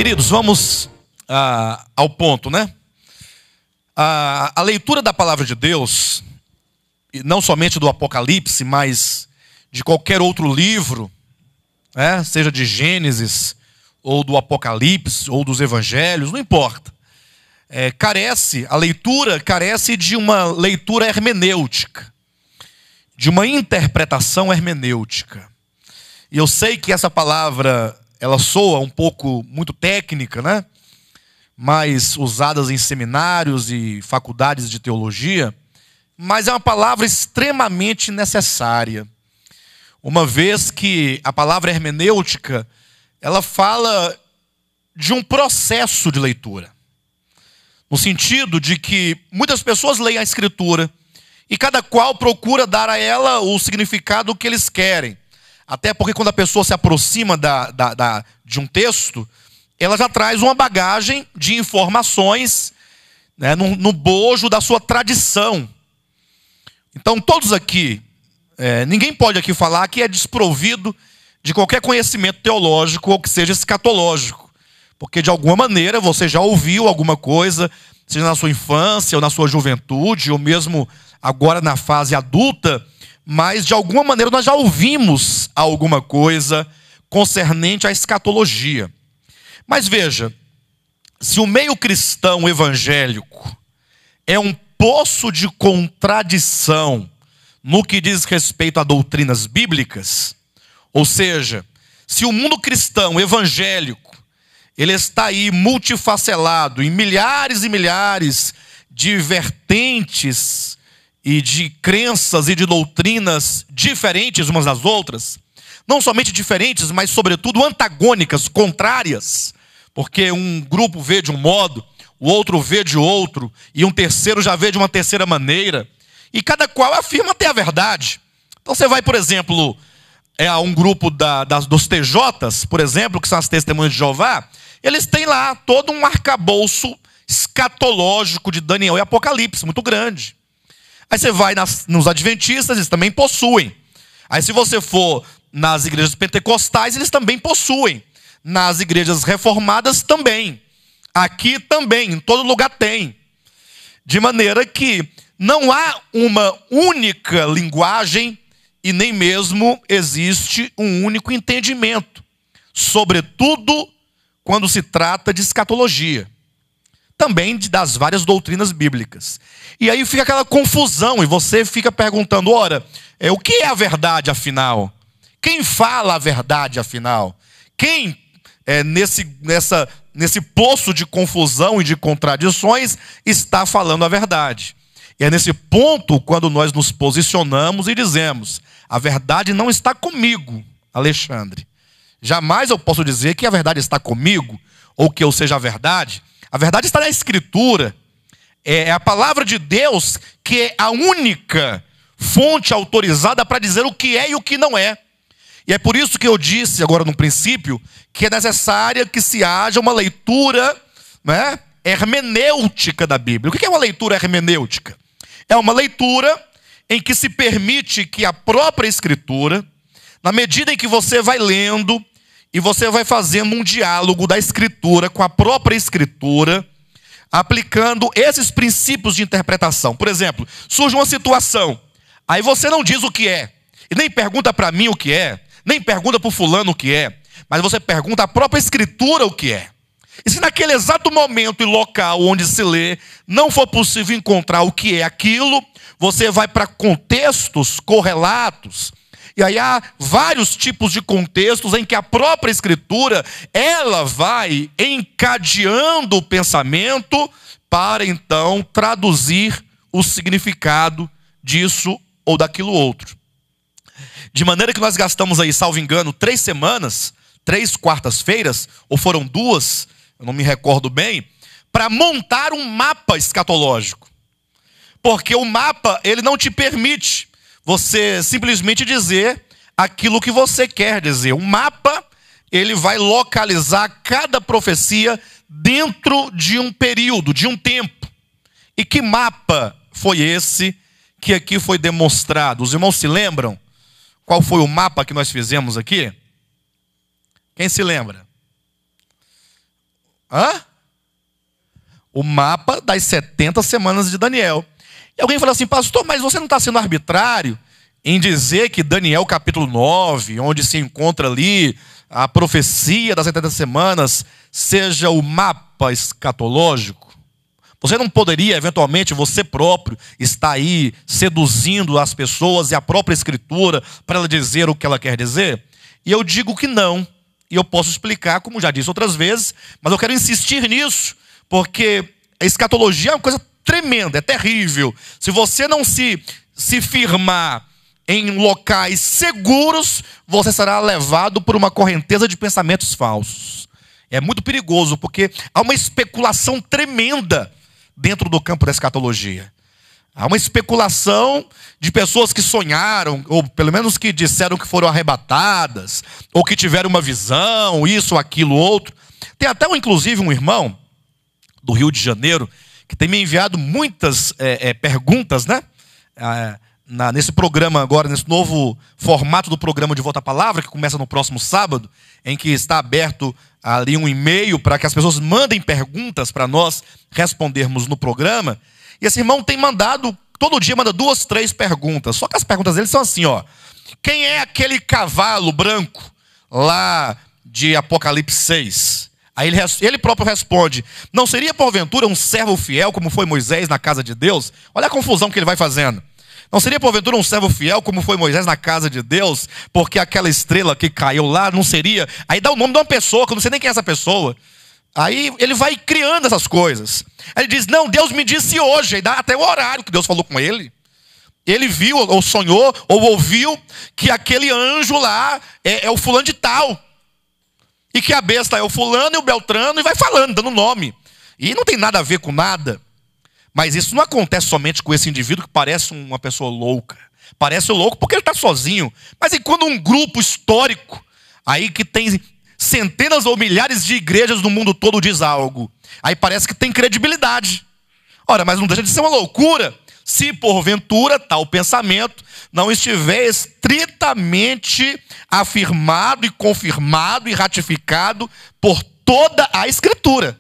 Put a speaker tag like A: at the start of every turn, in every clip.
A: Queridos, vamos ao ponto, né? A leitura da palavra de Deus, não somente do Apocalipse, mas de qualquer outro livro, seja de Gênesis, ou do Apocalipse, ou dos Evangelhos, não importa. A leitura carece de uma leitura hermenêutica, de uma interpretação hermenêutica. E eu sei que essa palavra, ela soa um pouco muito técnica, né? Mais usadas em seminários e faculdades de teologia, mas é uma palavra extremamente necessária. Uma vez que a palavra hermenêutica, ela fala de um processo de leitura. No sentido de que muitas pessoas leem a Escritura e cada qual procura dar a ela o significado que eles querem. Até porque quando a pessoa se aproxima de um texto, ela já traz uma bagagem de informações, né, no bojo da sua tradição. Então todos aqui, ninguém pode aqui falar que é desprovido de qualquer conhecimento teológico ou que seja escatológico. Porque de alguma maneira você já ouviu alguma coisa, seja na sua infância ou na sua juventude, ou mesmo agora na fase adulta, mas de alguma maneira nós já ouvimos alguma coisa concernente à escatologia. Mas veja, se o meio cristão evangélico é um poço de contradição no que diz respeito a doutrinas bíblicas, ou seja, se o mundo cristão evangélico ele está aí multifacelado em milhares e milhares de vertentes e de crenças e de doutrinas diferentes umas das outras, não somente diferentes, mas sobretudo antagônicas, contrárias, porque um grupo vê de um modo, o outro vê de outro, e um terceiro já vê de uma terceira maneira, e cada qual afirma ter a verdade. Então você vai, por exemplo, a um grupo dos TJs, por exemplo, que são as Testemunhas de Jeová, eles têm lá todo um arcabouço escatológico de Daniel e Apocalipse, muito grande. Aí você vai nos adventistas, eles também possuem. Aí se você for nas igrejas pentecostais, eles também possuem. Nas igrejas reformadas também. Aqui também, em todo lugar tem. De maneira que não há uma única linguagem e nem mesmo existe um único entendimento. Sobretudo quando se trata de escatologia. Também das várias doutrinas bíblicas. E aí fica aquela confusão e você fica perguntando, ora, o que é a verdade afinal? Quem fala a verdade afinal? Quem, nesse poço de confusão e de contradições, está falando a verdade? E é nesse ponto quando nós nos posicionamos e dizemos, a verdade não está comigo, Alexandre. Jamais eu posso dizer que a verdade está comigo, ou que eu seja a verdade. A verdade está na Escritura. É a palavra de Deus que é a única fonte autorizada para dizer o que é e o que não é. E é por isso que eu disse agora no princípio que é necessária que se haja uma leitura, né, hermenêutica da Bíblia. O que é uma leitura hermenêutica? É uma leitura em que se permite que a própria Escritura, na medida em que você vai lendo e você vai fazendo um diálogo da Escritura com a própria Escritura, aplicando esses princípios de interpretação. Por exemplo, surge uma situação, aí você não diz o que é, e nem pergunta para mim o que é, nem pergunta para o fulano o que é, mas você pergunta à própria Escritura o que é. E se naquele exato momento e local onde se lê, não for possível encontrar o que é aquilo, você vai para contextos correlatos. E aí há vários tipos de contextos em que a própria Escritura, ela vai encadeando o pensamento para então traduzir o significado disso ou daquilo outro. De maneira que nós gastamos aí, salvo engano, 3 semanas, 3 quartas-feiras, ou foram 2, eu não me recordo bem, para montar um mapa escatológico. Porque o mapa, ele não te permite você simplesmente dizer aquilo que você quer dizer. O mapa, ele vai localizar cada profecia dentro de um período, de um tempo. E que mapa foi esse que aqui foi demonstrado? Os irmãos se lembram? Qual foi o mapa que nós fizemos aqui? Quem se lembra? Hã? O mapa das 70 semanas de Daniel. E alguém fala assim, pastor, mas você não está sendo arbitrário em dizer que Daniel capítulo 9, onde se encontra ali a profecia das 70 semanas, seja o mapa escatológico? Você não poderia, eventualmente, você próprio, estar aí seduzindo as pessoas e a própria escritura para ela dizer o que ela quer dizer? E eu digo que não. E eu posso explicar, como já disse outras vezes, mas eu quero insistir nisso, porque a escatologia é uma coisa tremenda, é terrível. Se você não se firmar em locais seguros, você será levado por uma correnteza de pensamentos falsos. É muito perigoso, porque há uma especulação tremenda dentro do campo da escatologia. Há uma especulação de pessoas que sonharam, ou pelo menos que disseram que foram arrebatadas, ou que tiveram uma visão, isso, aquilo, outro. Tem até, inclusive, um irmão do Rio de Janeiro, que tem me enviado muitas perguntas, né? Nesse programa agora, nesse novo formato do programa de Volta à Palavra, que começa no próximo sábado, em que está aberto ali um e-mail para que as pessoas mandem perguntas para nós respondermos no programa. E esse irmão tem mandado, todo dia manda 2, 3 perguntas. Só que as perguntas dele são assim, ó. Quem é aquele cavalo branco lá de Apocalipse 6? Aí ele próprio responde, não seria porventura um servo fiel como foi Moisés na casa de Deus? Olha a confusão que ele vai fazendo. Não seria porventura um servo fiel como foi Moisés na casa de Deus? Porque aquela estrela que caiu lá não seria... Aí dá o nome de uma pessoa, que eu não sei nem quem é essa pessoa. Aí ele vai criando essas coisas. Aí ele diz, não, Deus me disse hoje. Aí dá até o horário que Deus falou com ele. Ele viu, ou sonhou, ou ouviu que aquele anjo lá é o fulano de tal. E que a besta é o fulano e o beltrano, e vai falando, dando nome. E não tem nada a ver com nada. Mas isso não acontece somente com esse indivíduo que parece uma pessoa louca. Parece louco porque ele está sozinho. Mas e quando um grupo histórico, aí que tem centenas ou milhares de igrejas no mundo todo diz algo, aí parece que tem credibilidade. Ora, mas não deixa de ser uma loucura, se porventura tal pensamento não estiver estritamente afirmado e confirmado e ratificado por toda a Escritura.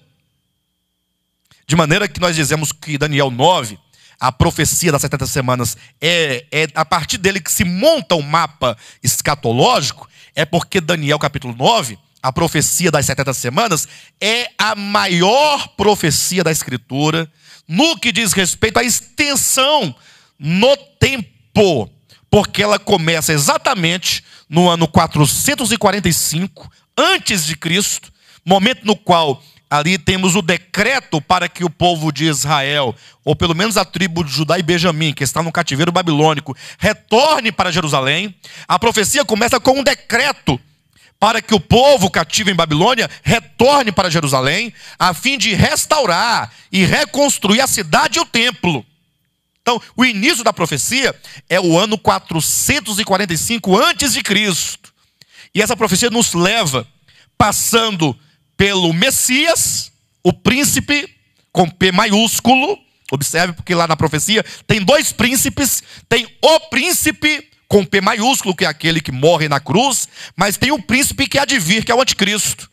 A: De maneira que nós dizemos que Daniel 9, a profecia das 70 semanas, é a partir dele que se monta um mapa escatológico, é porque Daniel capítulo 9, a profecia das 70 semanas, é a maior profecia da Escritura, no que diz respeito à extensão no tempo, porque ela começa exatamente no ano 445 antes de Cristo, momento no qual ali temos o decreto para que o povo de Israel, ou pelo menos a tribo de Judá e Benjamim, que está no cativeiro babilônico, retorne para Jerusalém. A profecia começa com um decreto para que o povo cativo em Babilônia retorne para Jerusalém, a fim de restaurar e reconstruir a cidade e o templo. Então, o início da profecia é o ano 445 antes de Cristo. E essa profecia nos leva, passando pelo Messias, o príncipe, com P maiúsculo. Observe, porque lá na profecia tem 2 príncipes. Tem o príncipe, com P maiúsculo, que é aquele que morre na cruz. Mas tem o príncipe que há de vir, que é o anticristo.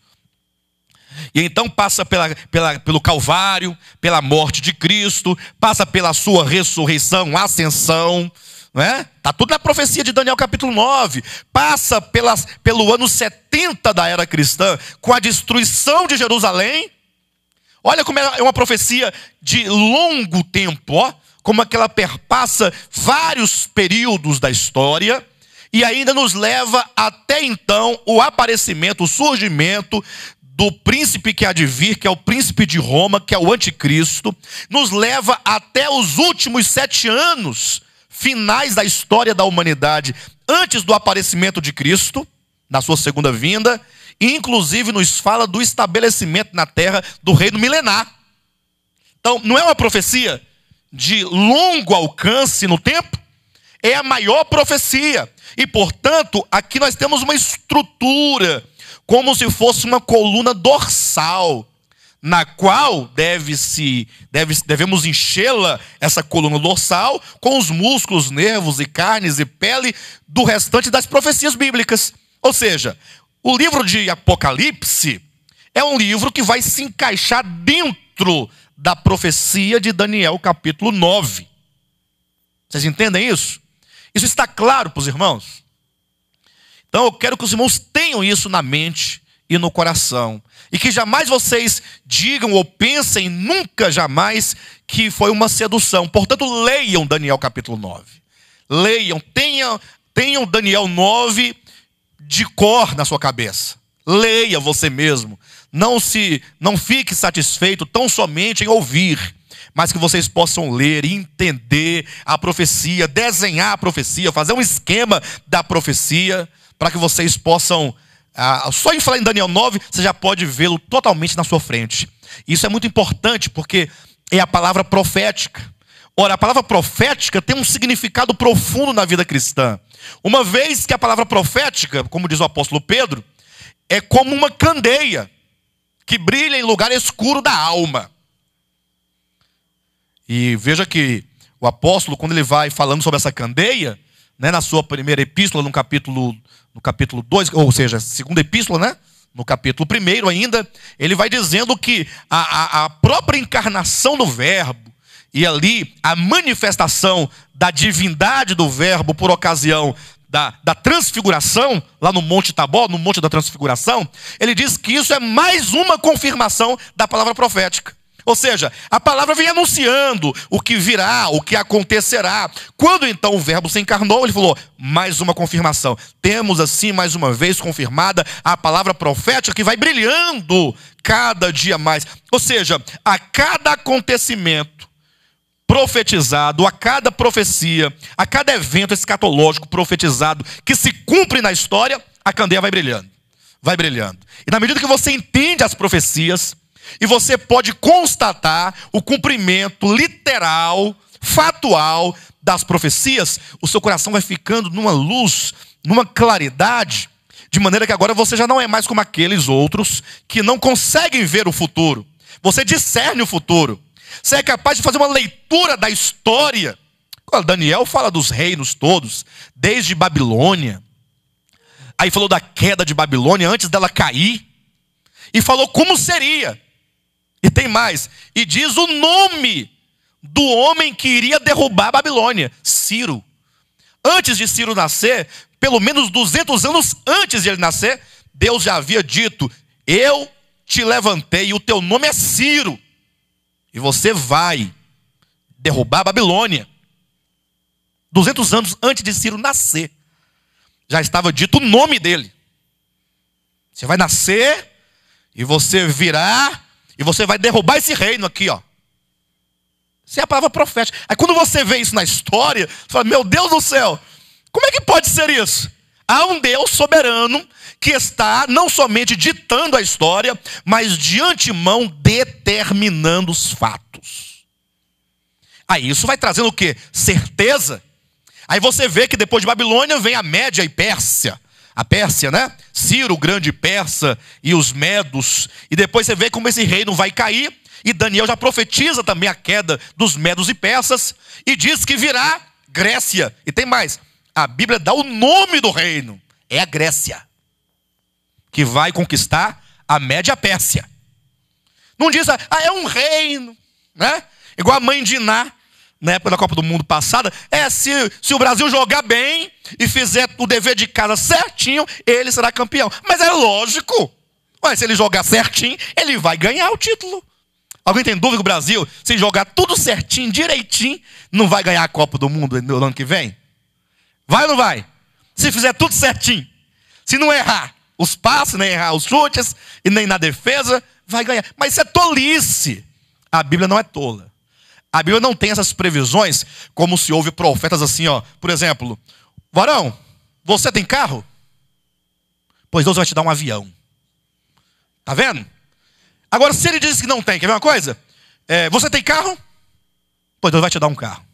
A: E então passa pelo Calvário, pela morte de Cristo, passa pela sua ressurreição, ascensão. Está tudo na profecia de Daniel capítulo 9. Passa pelo ano 70 da era cristã, com a destruição de Jerusalém. Olha como é uma profecia de longo tempo, ó, como é que ela perpassa vários períodos da história. E ainda nos leva até então o aparecimento, o surgimento do príncipe que há de vir, que é o príncipe de Roma, que é o anticristo. Nos leva até os últimos 7 anos finais da história da humanidade, antes do aparecimento de Cristo, na sua segunda vinda, e inclusive nos fala do estabelecimento na terra do reino milenar. Então, não é uma profecia de longo alcance no tempo, é a maior profecia. E, portanto, aqui nós temos uma estrutura, como se fosse uma coluna dorsal, na qual devemos enchê-la, essa coluna dorsal, com os músculos, nervos e carnes e pele do restante das profecias bíblicas. Ou seja, o livro de Apocalipse é um livro que vai se encaixar dentro da profecia de Daniel capítulo 9. Vocês entendem isso? Isso está claro para os irmãos? Então eu quero que os irmãos tenham isso na mente e no coração. E que jamais vocês digam ou pensem nunca jamais que foi uma sedução. Portanto, leiam Daniel capítulo 9. Leiam, tenham Daniel 9 de cor na sua cabeça. Leia você mesmo. Não fique satisfeito tão somente em ouvir, mas que vocês possam ler e entender a profecia, desenhar a profecia, fazer um esquema da profecia, para que vocês possam, só em falar em Daniel 9, você já pode vê-lo totalmente na sua frente. Isso é muito importante, porque é a palavra profética. Ora, a palavra profética tem um significado profundo na vida cristã. Uma vez que a palavra profética, como diz o apóstolo Pedro, é como uma candeia que brilha em lugar escuro da alma. E veja que o apóstolo, quando ele vai falando sobre essa candeia, né, na sua primeira epístola, no capítulo 2, ou seja, segunda epístola, né, no capítulo 1 ainda, ele vai dizendo que a própria encarnação do verbo, e ali a manifestação da divindade do verbo por ocasião da transfiguração, lá no Monte Tabor, no Monte da Transfiguração, ele diz que isso é mais uma confirmação da palavra profética. Ou seja, a palavra vem anunciando o que virá, o que acontecerá. Quando então o verbo se encarnou, ele falou, mais uma confirmação. Temos assim, mais uma vez, confirmada a palavra profética que vai brilhando cada dia mais. Ou seja, a cada acontecimento profetizado, a cada profecia, a cada evento escatológico profetizado que se cumpre na história, a candeia vai brilhando. Vai brilhando. E na medida que você entende as profecias, e você pode constatar o cumprimento literal, fatual das profecias, o seu coração vai ficando numa luz, numa claridade, de maneira que agora você já não é mais como aqueles outros que não conseguem ver o futuro. Você discerne o futuro. Você é capaz de fazer uma leitura da história. Daniel fala dos reinos todos, desde Babilônia. Aí falou da queda de Babilônia antes dela cair. E falou como seria. E tem mais. E diz o nome do homem que iria derrubar a Babilônia. Ciro. Antes de Ciro nascer, pelo menos 200 anos antes de ele nascer, Deus já havia dito, eu te levantei e o teu nome é Ciro. E você vai derrubar a Babilônia. 200 anos antes de Ciro nascer, já estava dito o nome dele. Você vai nascer e você virá e você vai derrubar esse reino aqui, ó. Isso é a palavra profética. Aí quando você vê isso na história, você fala, meu Deus do céu, como é que pode ser isso? Há um Deus soberano que está não somente ditando a história, mas de antemão determinando os fatos. Aí isso vai trazendo o quê? Certeza. Aí você vê que depois de Babilônia vem a Média e Pérsia. A Pérsia, né? Ciro, o grande persa, e os medos. E depois você vê como esse reino vai cair. E Daniel já profetiza também a queda dos medos e persas. E diz que virá Grécia. E tem mais. A Bíblia dá o nome do reino. É a Grécia. Que vai conquistar a Média Pérsia. Não diz, é um reino, né? Igual a mãe de Iná, na época da Copa do Mundo passada. Se o Brasil jogar bem e fizer o dever de casa certinho, ele será campeão. Mas é lógico. Ué, se ele jogar certinho, ele vai ganhar o título. Alguém tem dúvida que o Brasil, se jogar tudo certinho, direitinho, não vai ganhar a Copa do Mundo no ano que vem? Vai ou não vai? Se fizer tudo certinho. Se não errar os passes, nem errar os chutes, e nem na defesa, vai ganhar. Mas isso é tolice. A Bíblia não é tola. A Bíblia não tem essas previsões, como se ouve profetas assim, ó. Por exemplo, varão, você tem carro? Pois Deus vai te dar um avião. Tá vendo? Agora, se ele diz que não tem, quer ver uma coisa? Você tem carro? Pois Deus vai te dar um carro.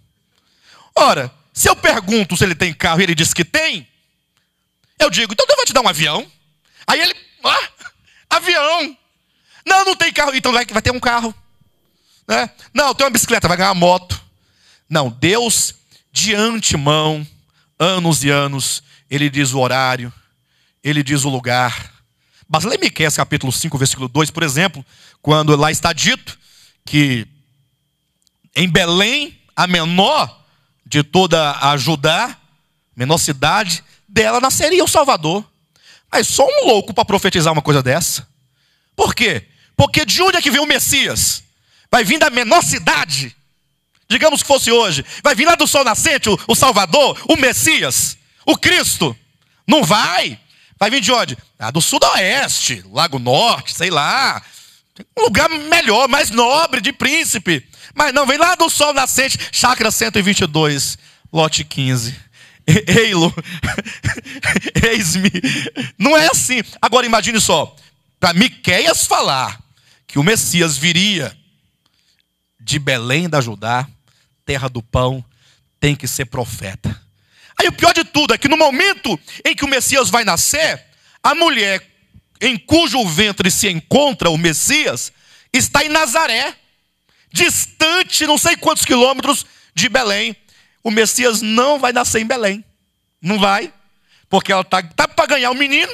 A: Ora, se eu pergunto se ele tem carro e ele diz que tem, eu digo, então Deus vai te dar um avião? Aí ele, avião. Não tem carro, então vai ter um carro. Né? Não, tem uma bicicleta, vai ganhar uma moto. Não, Deus, de antemão, anos e anos, ele diz o horário, ele diz o lugar. Basta ler Miqueias capítulo 5, versículo 2, por exemplo, quando lá está dito que em Belém, a menor de toda a Judá, menor cidade, dela nasceria o Salvador. Mas só um louco para profetizar uma coisa dessa. Por quê? Porque de onde é que vem o Messias? Vai vir da menor cidade. Digamos que fosse hoje. Vai vir lá do sol nascente, o Salvador, o Messias, o Cristo. Não vai. Vai vir de onde? Ah, do sudoeste, Lago Norte, sei lá. Um lugar melhor, mais nobre, de príncipe. Mas não, vem lá do sol nascente, Chácara 122, lote 15. Ei-lo, eis-me. Não é assim. Agora imagine só, para Miqueias falar que o Messias viria de Belém da Judá, terra do pão, tem que ser profeta. Aí o pior de tudo é que no momento em que o Messias vai nascer, a mulher em cujo ventre se encontra o Messias está em Nazaré, distante não sei quantos quilômetros de Belém. O Messias não vai nascer em Belém. Não vai. Porque ela tá para ganhar um menino.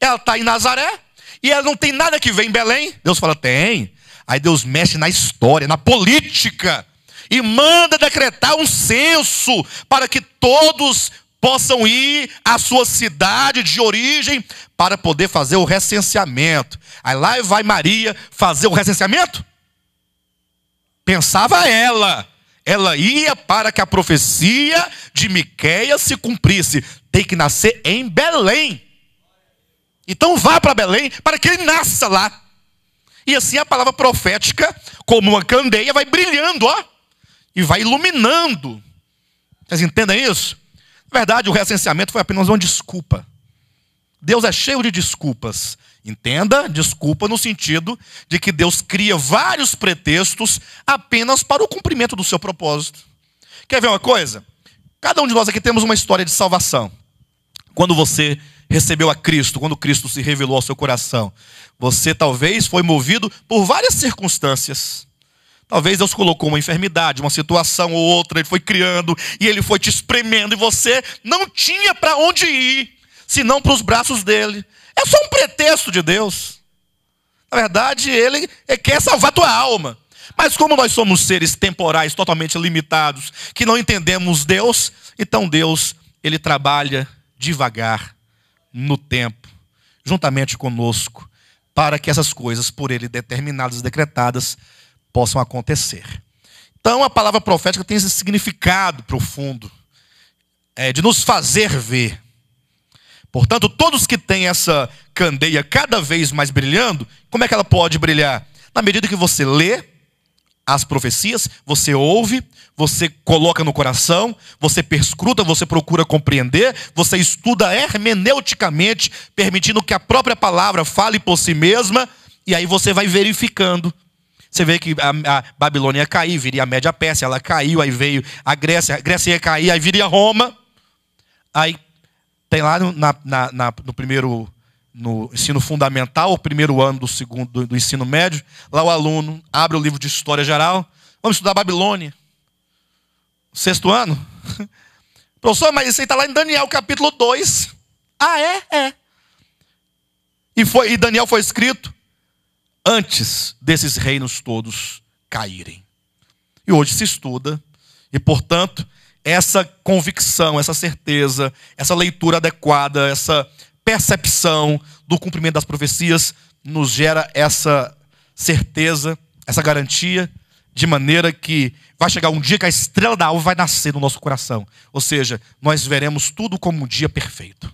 A: Ela está em Nazaré. E ela não tem nada que ver em Belém. Deus fala, tem. Aí Deus mexe na história, na política. E manda decretar um censo para que todos possam ir à sua cidade de origem para poder fazer o recenseamento. Aí lá vai Maria fazer o recenseamento? Pensava ela. Ela ia para que a profecia de Miqueias se cumprisse. Tem que nascer em Belém. Então vá para Belém para que ele nasça lá. E assim a palavra profética, como uma candeia, vai brilhando, ó, e vai iluminando. Vocês entendem isso? Na verdade, o recenseamento foi apenas uma desculpa. Deus é cheio de desculpas. Entenda, desculpa no sentido de que Deus cria vários pretextos apenas para o cumprimento do seu propósito. Quer ver uma coisa? Cada um de nós aqui temos uma história de salvação. Quando você recebeu a Cristo, quando Cristo se revelou ao seu coração, você talvez foi movido por várias circunstâncias. Talvez Deus colocou uma enfermidade, uma situação ou outra, Ele foi criando e Ele foi te espremendo e você não tinha para onde ir, senão para os braços dEle. É só um pretexto de Deus. Na verdade, Ele quer salvar a tua alma. Mas como nós somos seres temporais, totalmente limitados, que não entendemos Deus, então Deus, Ele trabalha devagar, no tempo, juntamente conosco, para que essas coisas, por Ele determinadas e decretadas, possam acontecer. Então a palavra profética tem esse significado profundo, de nos fazer ver. Portanto, todos que têm essa candeia cada vez mais brilhando, como é que ela pode brilhar? Na medida que você lê as profecias, você ouve, você coloca no coração, você perscruta, você procura compreender, você estuda hermeneuticamente, permitindo que a própria palavra fale por si mesma, e aí você vai verificando. Você vê que a Babilônia ia cair, viria a Média Pérsia, ela caiu, aí veio a Grécia ia cair, aí viria Roma. Aí tem lá no primeiro, no ensino fundamental, o primeiro ano do ensino médio, lá o aluno abre o livro de História Geral, vamos estudar a Babilônia. Sexto ano? Professor, mas isso aí está lá em Daniel capítulo 2. Ah, é? E Daniel foi escrito antes desses reinos todos caírem. E hoje se estuda, e portanto, essa convicção, essa certeza, essa leitura adequada, essa percepção do cumprimento das profecias nos gera essa certeza, essa garantia, de maneira que vai chegar um dia que a estrela da alva vai nascer no nosso coração. Ou seja, nós veremos tudo como um dia perfeito.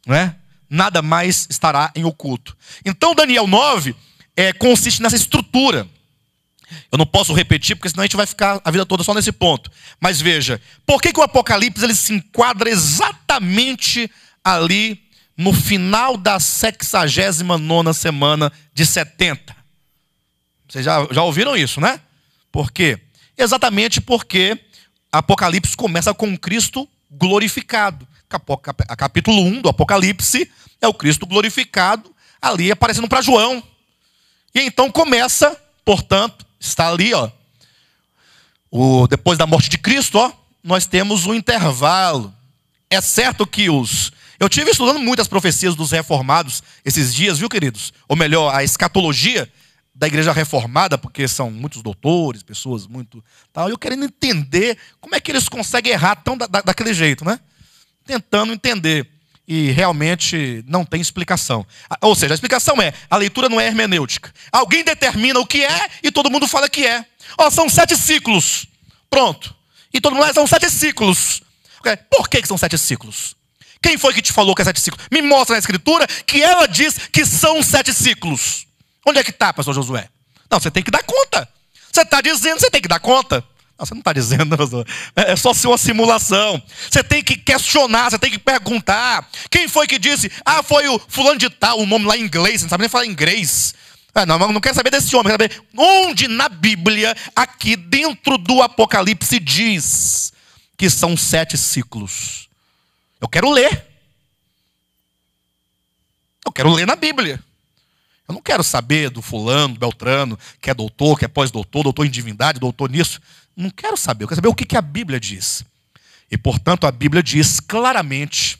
A: Não é? Nada mais estará em oculto. Então Daniel 9 consiste nessa estrutura. Eu não posso repetir, porque senão a gente vai ficar a vida toda só nesse ponto. Mas veja, por que o Apocalipse ele se enquadra exatamente ali no final da 69ª semana de 70? Vocês já ouviram isso, né? Por quê? Exatamente porque Apocalipse começa com Cristo glorificado. Capítulo 1 do Apocalipse é o Cristo glorificado ali aparecendo para João. E então começa, portanto, está ali, ó, depois da morte de Cristo, ó, nós temos um intervalo. É certo que os Eu tive estudando muito as profecias dos reformados esses dias, viu, queridos? Ou melhor, a escatologia da igreja reformada, porque são muitos doutores, pessoas muito... tal. Eu querendo entender como é que eles conseguem errar tão daquele jeito, né? Tentando entender. E realmente não tem explicação. Ou seja, a explicação é, a leitura não é hermenêutica. Alguém determina o que é e todo mundo fala que é. Ó, são 7 ciclos. Pronto. E todo mundo são 7 ciclos. Por que são 7 ciclos? Quem foi que te falou que é 7 ciclos? Me mostra na escritura que ela diz que são 7 ciclos. Onde é que está, pastor Josué? Não, você tem que dar conta. Você está dizendo, você tem que dar conta. Não, você não está dizendo, pastor. É só uma simulação. Você tem que questionar, você tem que perguntar. Quem foi que disse? Ah, foi o fulano de tal, o nome lá em inglês. Você não sabe nem falar inglês. Não quero saber desse homem. Quero saber onde na Bíblia, aqui dentro do Apocalipse, diz que são 7 ciclos. Eu quero ler. Eu quero ler na Bíblia. Eu não quero saber do fulano, do beltrano, que é doutor, que é pós-doutor, doutor em divindade, doutor nisso. Não quero saber. Eu quero saber o que a Bíblia diz. E, portanto, a Bíblia diz claramente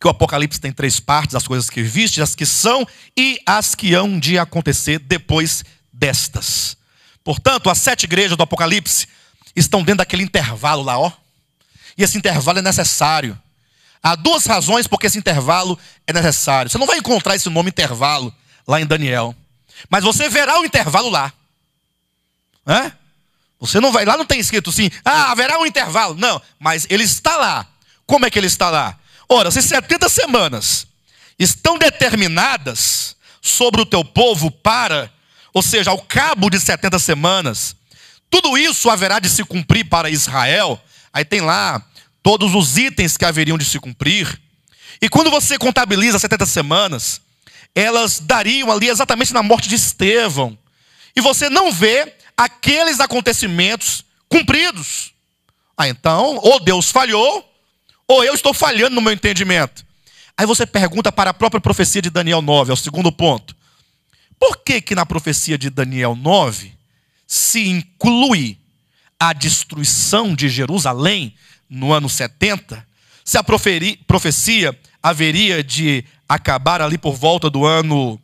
A: que o Apocalipse tem 3 partes, as coisas que viste, as que são e as que hão de acontecer depois destas. Portanto, as 7 igrejas do Apocalipse estão dentro daquele intervalo lá, ó. E esse intervalo é necessário. Há 2 razões porque esse intervalo é necessário. Você não vai encontrar esse nome intervalo lá em Daniel. Mas você verá o intervalo lá. Você não vai, lá não tem escrito assim, haverá um intervalo. Não, mas ele está lá. Como é que ele está lá? Ora, se 70 semanas estão determinadas sobre o teu povo ou seja, ao cabo de 70 semanas, tudo isso haverá de se cumprir para Israel. Aí tem lá todos os itens que haveriam de se cumprir. E quando você contabiliza 70 semanas, elas dariam ali exatamente na morte de Estevão. E você não vê aqueles acontecimentos cumpridos. Então, ou Deus falhou, ou eu estou falhando no meu entendimento. Aí você pergunta para a própria profecia de Daniel 9, é o segundo ponto. Por que na profecia de Daniel 9 se inclui a destruição de Jerusalém no ano 70, se a profecia haveria de acabar ali por volta do ano,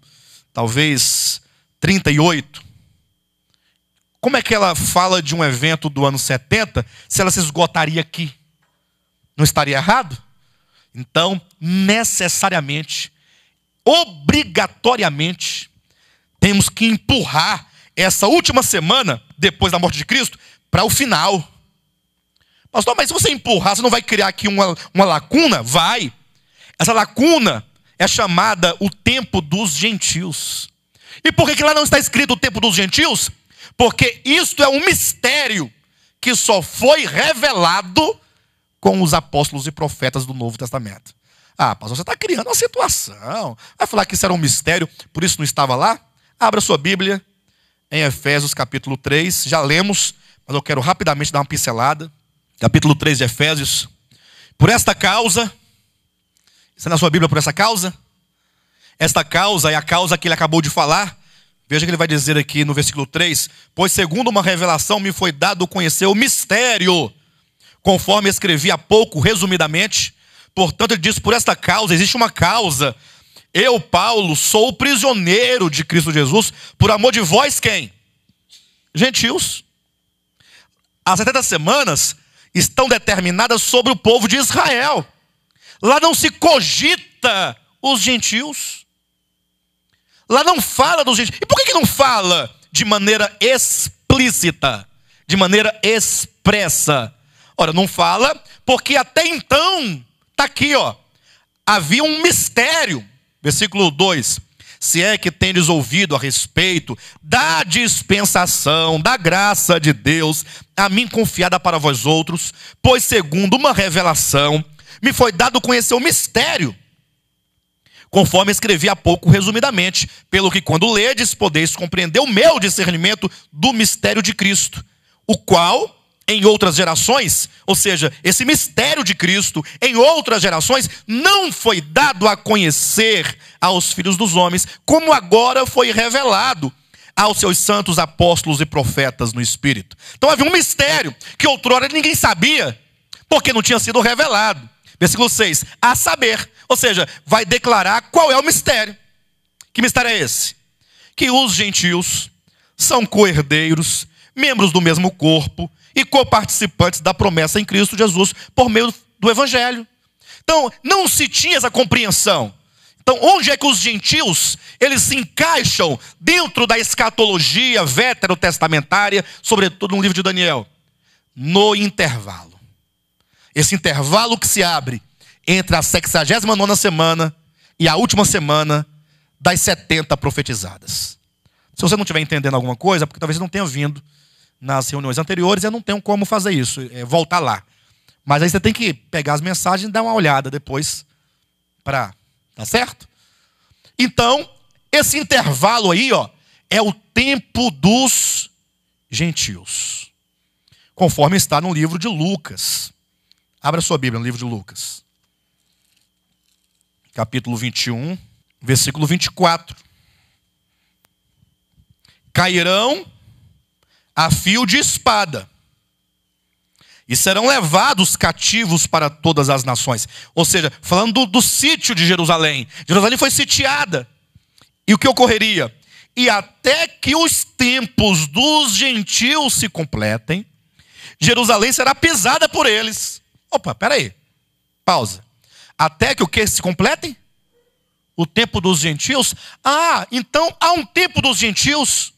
A: talvez, 38? Como é que ela fala de um evento do ano 70 se ela se esgotaria aqui? Não estaria errado? Então, necessariamente, obrigatoriamente, temos que empurrar essa última semana, depois da morte de Cristo, para o final. Pastor, mas se você empurrar, você não vai criar aqui uma lacuna? Vai. Essa lacuna é chamada o tempo dos gentios. E por que lá não está escrito o tempo dos gentios? Porque isto é um mistério que só foi revelado com os apóstolos e profetas do Novo Testamento. Pastor, você está criando uma situação. Vai falar que isso era um mistério, por isso não estava lá? Abra sua Bíblia em Efésios capítulo 3. Já lemos, mas eu quero rapidamente dar uma pincelada. Capítulo 3 de Efésios. Por esta causa, está na sua Bíblia por essa causa? Esta causa é a causa que ele acabou de falar. Veja que ele vai dizer aqui no versículo 3. Pois segundo uma revelação me foi dado conhecer o mistério, conforme escrevi há pouco, resumidamente. Portanto ele diz, por esta causa, existe uma causa. Eu, Paulo, sou o prisioneiro de Cristo Jesus, por amor de vós quem? Gentios. As 70 semanas estão determinadas sobre o povo de Israel. Lá não se cogita os gentios. Lá não fala dos gentios. E por que não fala de maneira explícita? De maneira expressa? Ora, não fala porque até então, está aqui, ó, havia um mistério. Versículo 2. Se é que tendes ouvido a respeito da dispensação, da graça de Deus, a mim confiada para vós outros, pois segundo uma revelação, me foi dado conhecer o mistério, conforme escrevi há pouco resumidamente, pelo que quando ledes, podeis compreender o meu discernimento do mistério de Cristo, o qual, em outras gerações, ou seja, esse mistério de Cristo, em outras gerações, não foi dado a conhecer aos filhos dos homens, como agora foi revelado aos seus santos apóstolos e profetas no Espírito. Então havia um mistério que outrora ninguém sabia, porque não tinha sido revelado. Versículo 6. A saber, ou seja, vai declarar qual é o mistério. Que mistério é esse? Que os gentios são co-herdeiros, membros do mesmo corpo e coparticipantes da promessa em Cristo Jesus por meio do Evangelho. Então, não se tinha essa compreensão. Então, onde é que os gentios, eles se encaixam dentro da escatologia veterotestamentária, sobretudo no livro de Daniel? No intervalo. Esse intervalo que se abre entre a 69ª semana e a última semana das 70 profetizadas. Se você não estiver entendendo alguma coisa, porque talvez não tenha vindo nas reuniões anteriores, eu não tenho como fazer isso, voltar lá. Mas aí você tem que pegar as mensagens e dar uma olhada depois para... Tá certo? Então, esse intervalo aí, ó, é o tempo dos gentios. Conforme está no livro de Lucas. Abra sua Bíblia no livro de Lucas. Capítulo 21, versículo 24. Cairão a fio de espada, e serão levados cativos para todas as nações. Ou seja, falando do sítio de Jerusalém. Jerusalém foi sitiada. E o que ocorreria? E até que os tempos dos gentios se completem, Jerusalém será pisada por eles. Opa, peraí. Pausa. Até que o que se completem? O tempo dos gentios? Ah, então há um tempo dos gentios.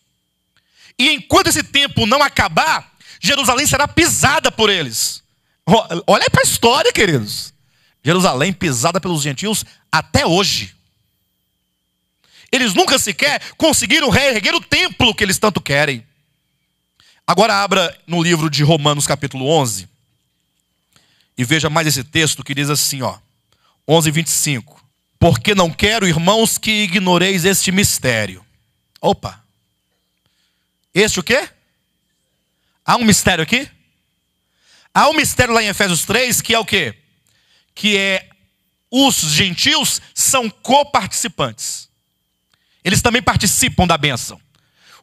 A: E enquanto esse tempo não acabar, Jerusalém será pisada por eles. Olha aí para a história, queridos. Jerusalém pisada pelos gentios até hoje. Eles nunca sequer conseguiram reerguer o templo que eles tanto querem. Agora abra no livro de Romanos capítulo 11. E veja mais esse texto que diz assim, ó. 11:25. Porque não quero, irmãos, que ignoreis este mistério. Opa. Este o quê? Há um mistério aqui? Há um mistério lá em Efésios 3, que é o quê? Que é os gentios são coparticipantes. Eles também participam da bênção.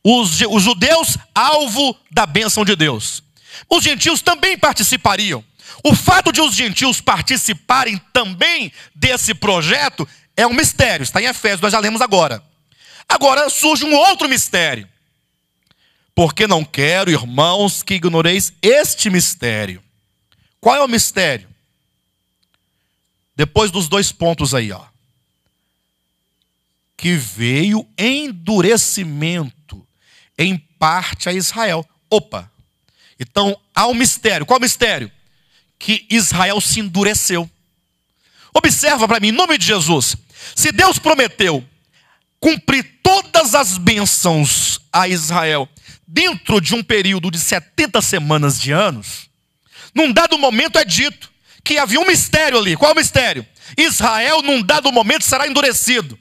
A: Os judeus, alvo da bênção de Deus. Os gentios também participariam. O fato de os gentios participarem também desse projeto é um mistério. Está em Efésios, nós já lemos agora. Agora surge um outro mistério. Porque não quero, irmãos, que ignoreis este mistério. Qual é o mistério? Depois dos dois pontos aí, ó. Que veio endurecimento em parte a Israel. Opa! Então há um mistério. Qual é o mistério? Que Israel se endureceu. Observa para mim, em nome de Jesus. Se Deus prometeu cumprir todas as bênçãos a Israel dentro de um período de 70 semanas de anos, num dado momento é dito que havia um mistério ali. Qual é o mistério? Israel, num dado momento, será endurecido.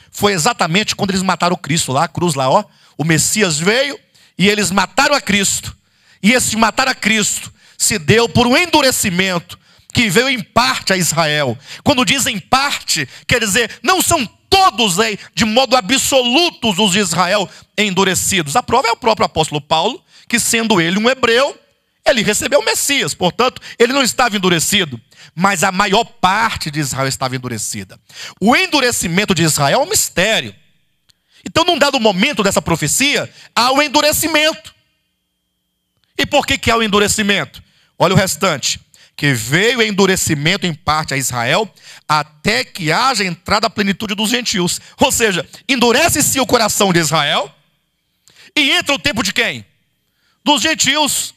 A: Foi exatamente quando eles mataram Cristo lá, a cruz lá, ó. O Messias veio e eles mataram a Cristo. E esse matar a Cristo se deu por um endurecimento que veio em parte a Israel. Quando diz em parte, quer dizer, não são todos de modo absoluto os de Israel endurecidos. A prova é o próprio apóstolo Paulo, que sendo ele um hebreu, ele recebeu o Messias. Portanto, ele não estava endurecido, mas a maior parte de Israel estava endurecida. O endurecimento de Israel é um mistério. Então, num dado momento dessa profecia, há o endurecimento. E por que há o endurecimento? Olha o restante. Que veio endurecimento em parte a Israel, até que haja entrada a plenitude dos gentios. Ou seja, endurece-se o coração de Israel, e entra o tempo de quem? Dos gentios.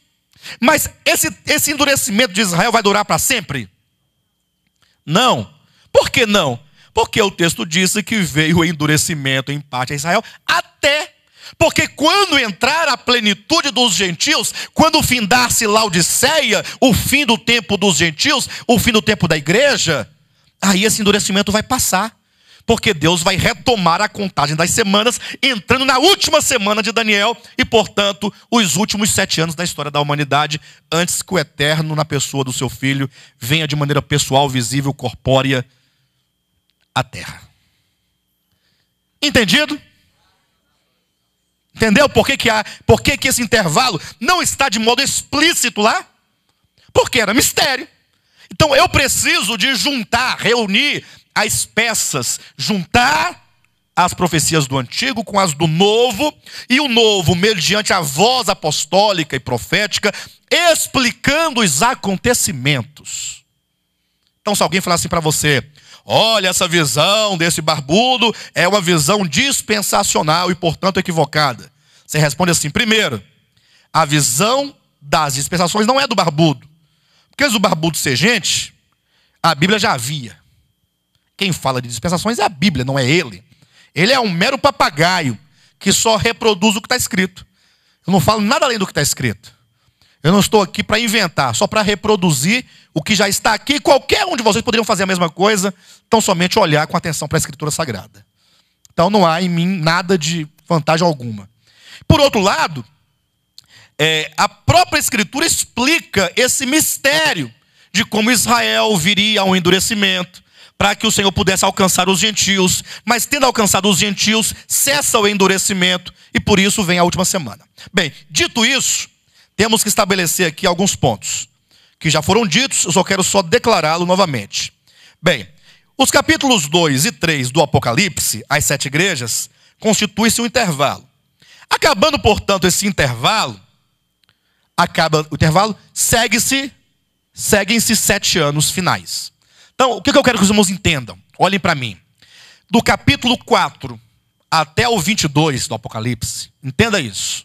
A: Mas esse endurecimento de Israel vai durar para sempre? Não. Por que não? Porque o texto disse que veio o endurecimento em parte a Israel, até. Porque quando entrar a plenitude dos gentios, quando findar-se Laodiceia, o fim do tempo dos gentios, o fim do tempo da igreja, aí esse endurecimento vai passar. Porque Deus vai retomar a contagem das semanas, entrando na última semana de Daniel, e portanto, os últimos 7 anos da história da humanidade, antes que o Eterno, na pessoa do seu Filho, venha de maneira pessoal, visível, corpórea, à terra. Entendido? Entendeu por que esse intervalo não está de modo explícito lá? Porque era mistério. Então eu preciso de juntar, reunir as peças, juntar as profecias do Antigo com as do Novo, e o Novo, mediante a voz apostólica e profética, explicando os acontecimentos. Então, se alguém falar assim para você: olha, essa visão desse barbudo é uma visão dispensacional e, portanto, equivocada, você responde assim: primeiro, a visão das dispensações não é do barbudo, porque antes do barbudo ser gente, a Bíblia já havia. Quem fala de dispensações é a Bíblia, não é ele. Ele é um mero papagaio que só reproduz o que está escrito. Eu não falo nada além do que está escrito. Eu não estou aqui para inventar, só para reproduzir o que já está aqui. Qualquer um de vocês poderiam fazer a mesma coisa, então somente olhar com atenção para a Escritura Sagrada. Então não há em mim nada de vantagem alguma. Por outro lado, a própria Escritura explica esse mistério de como Israel viria a um endurecimento, para que o Senhor pudesse alcançar os gentios, mas tendo alcançado os gentios, cessa o endurecimento, e por isso vem a última semana. Bem, dito isso, temos que estabelecer aqui alguns pontos, que já foram ditos, eu só quero declará-lo novamente. Bem, os capítulos 2 e 3 do Apocalipse, as 7 igrejas, constituem-se um intervalo. Acabando, portanto, esse intervalo, seguem-se 7 anos finais. Então, o que eu quero que os irmãos entendam? Olhem para mim. Do capítulo 4 até o 22 do Apocalipse, entenda isso.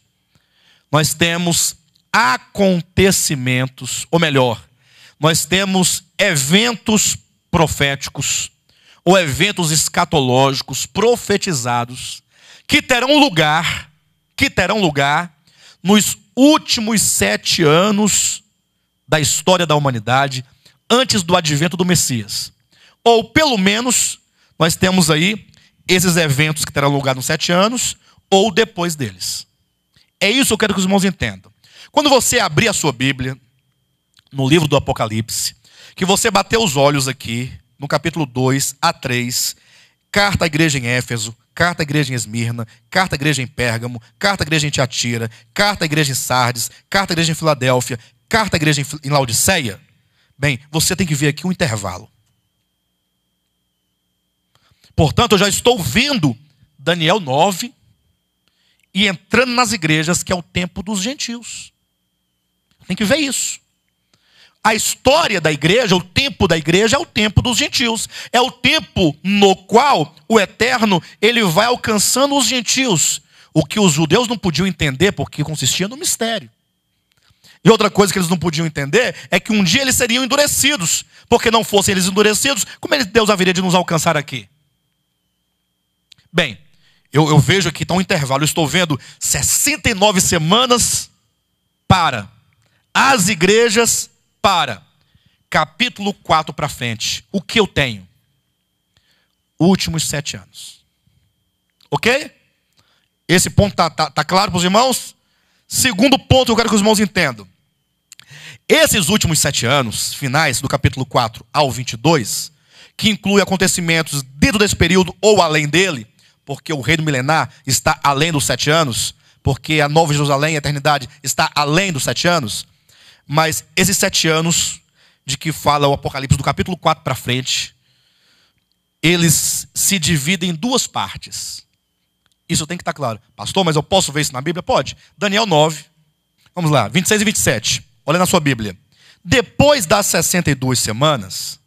A: Nós temos acontecimentos, ou melhor, nós temos eventos proféticos, ou eventos escatológicos profetizados, que terão lugar nos últimos 7 anos da história da humanidade, antes do advento do Messias. Ou, pelo menos, nós temos aí esses eventos que terão lugar nos 7 anos, ou depois deles. É isso que eu quero que os irmãos entendam. Quando você abrir a sua Bíblia, no livro do Apocalipse, que você bater os olhos aqui, no capítulo 2 a 3, carta à igreja em Éfeso, carta à igreja em Esmirna, carta à igreja em Pérgamo, carta à igreja em Tiatira, carta à igreja em Sardes, carta à igreja em Filadélfia, carta à igreja em Laodiceia, bem, você tem que ver aqui um intervalo. Portanto, eu já estou vendo Daniel 9 e entrando nas igrejas, que é o tempo dos gentios. Tem que ver isso. A história da igreja, o tempo da igreja é o tempo dos gentios. É o tempo no qual o Eterno ele vai alcançando os gentios. O que os judeus não podiam entender, porque consistia no mistério. E outra coisa que eles não podiam entender é que um dia eles seriam endurecidos. Porque não fossem eles endurecidos, como Deus haveria de nos alcançar aqui? Bem, eu vejo aqui, está um intervalo. Eu estou vendo 69 semanas para as igrejas, para capítulo 4 para frente. O que eu tenho? Últimos 7 anos. Ok? Esse ponto tá claro para os irmãos? Segundo ponto que eu quero que os irmãos entendam. Esses últimos 7 anos, finais do capítulo 4 ao 22, que inclui acontecimentos dentro desse período ou além dele, porque o reino milenar está além dos 7 anos, porque a Nova Jerusalém, a eternidade, está além dos 7 anos, mas esses 7 anos de que fala o Apocalipse do capítulo 4 para frente, eles se dividem em 2 partes. Isso tem que estar claro. Pastor, mas eu posso ver isso na Bíblia? Pode. Daniel 9, vamos lá, 26 e 27. Olha na sua Bíblia. Depois das 62 semanas,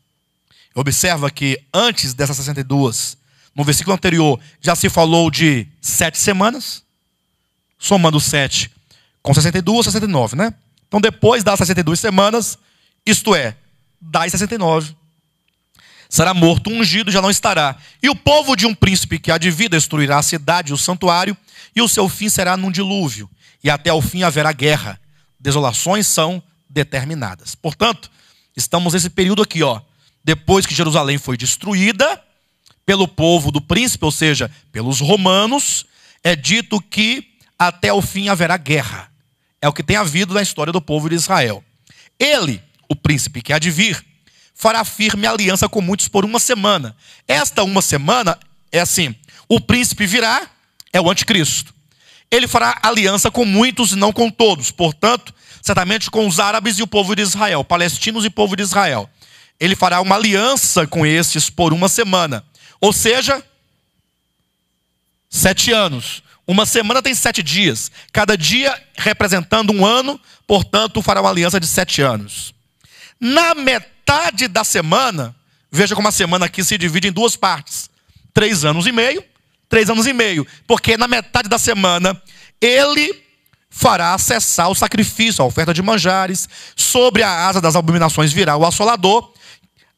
A: observa que antes dessas 62, no versículo anterior, já se falou de 7 semanas, somando 7 com 62, 69, né? Então depois das 62 semanas, isto é, das 69, será morto, ungido, já não estará. E o povo de um príncipe que há de vir destruirá a cidade e o santuário, e o seu fim será num dilúvio. E até o fim haverá guerra. Desolações são determinadas. Portanto, estamos nesse período aqui, ó. Depois que Jerusalém foi destruída pelo povo do príncipe, ou seja, pelos romanos, é dito que até o fim haverá guerra. É o que tem havido na história do povo de Israel. Ele, o príncipe que há de vir, fará firme aliança com muitos por 1 semana. Esta 1 semana é assim: o príncipe virá, é o anticristo. Ele fará aliança com muitos e não com todos. Portanto, certamente com os árabes e o povo de Israel, palestinos e povo de Israel. ele fará uma aliança com estes por uma semana. Ou seja, 7 anos. Uma semana tem 7 dias. Cada dia representando um ano, portanto, fará uma aliança de 7 anos. Na metade da semana, veja como a semana aqui se divide em 2 partes. 3 anos e meio, 3 anos e meio. Porque na metade da semana, ele fará cessar o sacrifício, a oferta de manjares. Sobre a asa das abominações virá o assolador,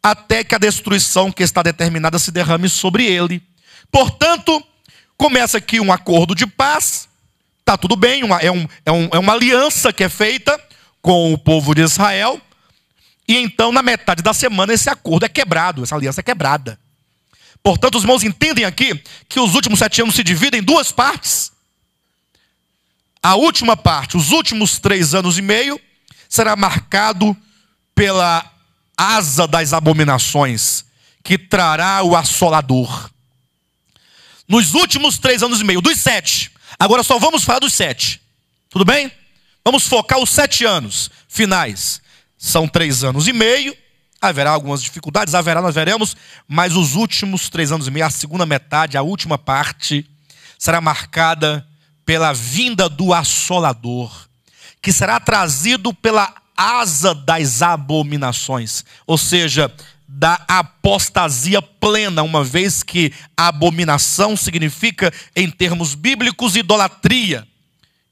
A: até que a destruição que está determinada se derrame sobre ele. Portanto, começa aqui um acordo de paz. Está tudo bem, é uma aliança que é feita com o povo de Israel. E então, na metade da semana, esse acordo é quebrado, essa aliança é quebrada. Portanto, os irmãos entendem aqui que os últimos 7 anos se dividem em 2 partes. A última parte, os últimos 3 anos e meio, será marcado pela asa das abominações, que trará o assolador. Nos últimos 3 anos e meio, dos 7, agora só vamos falar dos 7, tudo bem? Vamos focar os 7 anos finais. São 3 anos e meio, haverá algumas dificuldades, nós veremos, mas os últimos 3 anos e meio, a segunda metade, a última parte, será marcada pela vinda do assolador, que será trazido pela asa das abominações, ou seja, da apostasia plena, uma vez que a abominação significa, em termos bíblicos, idolatria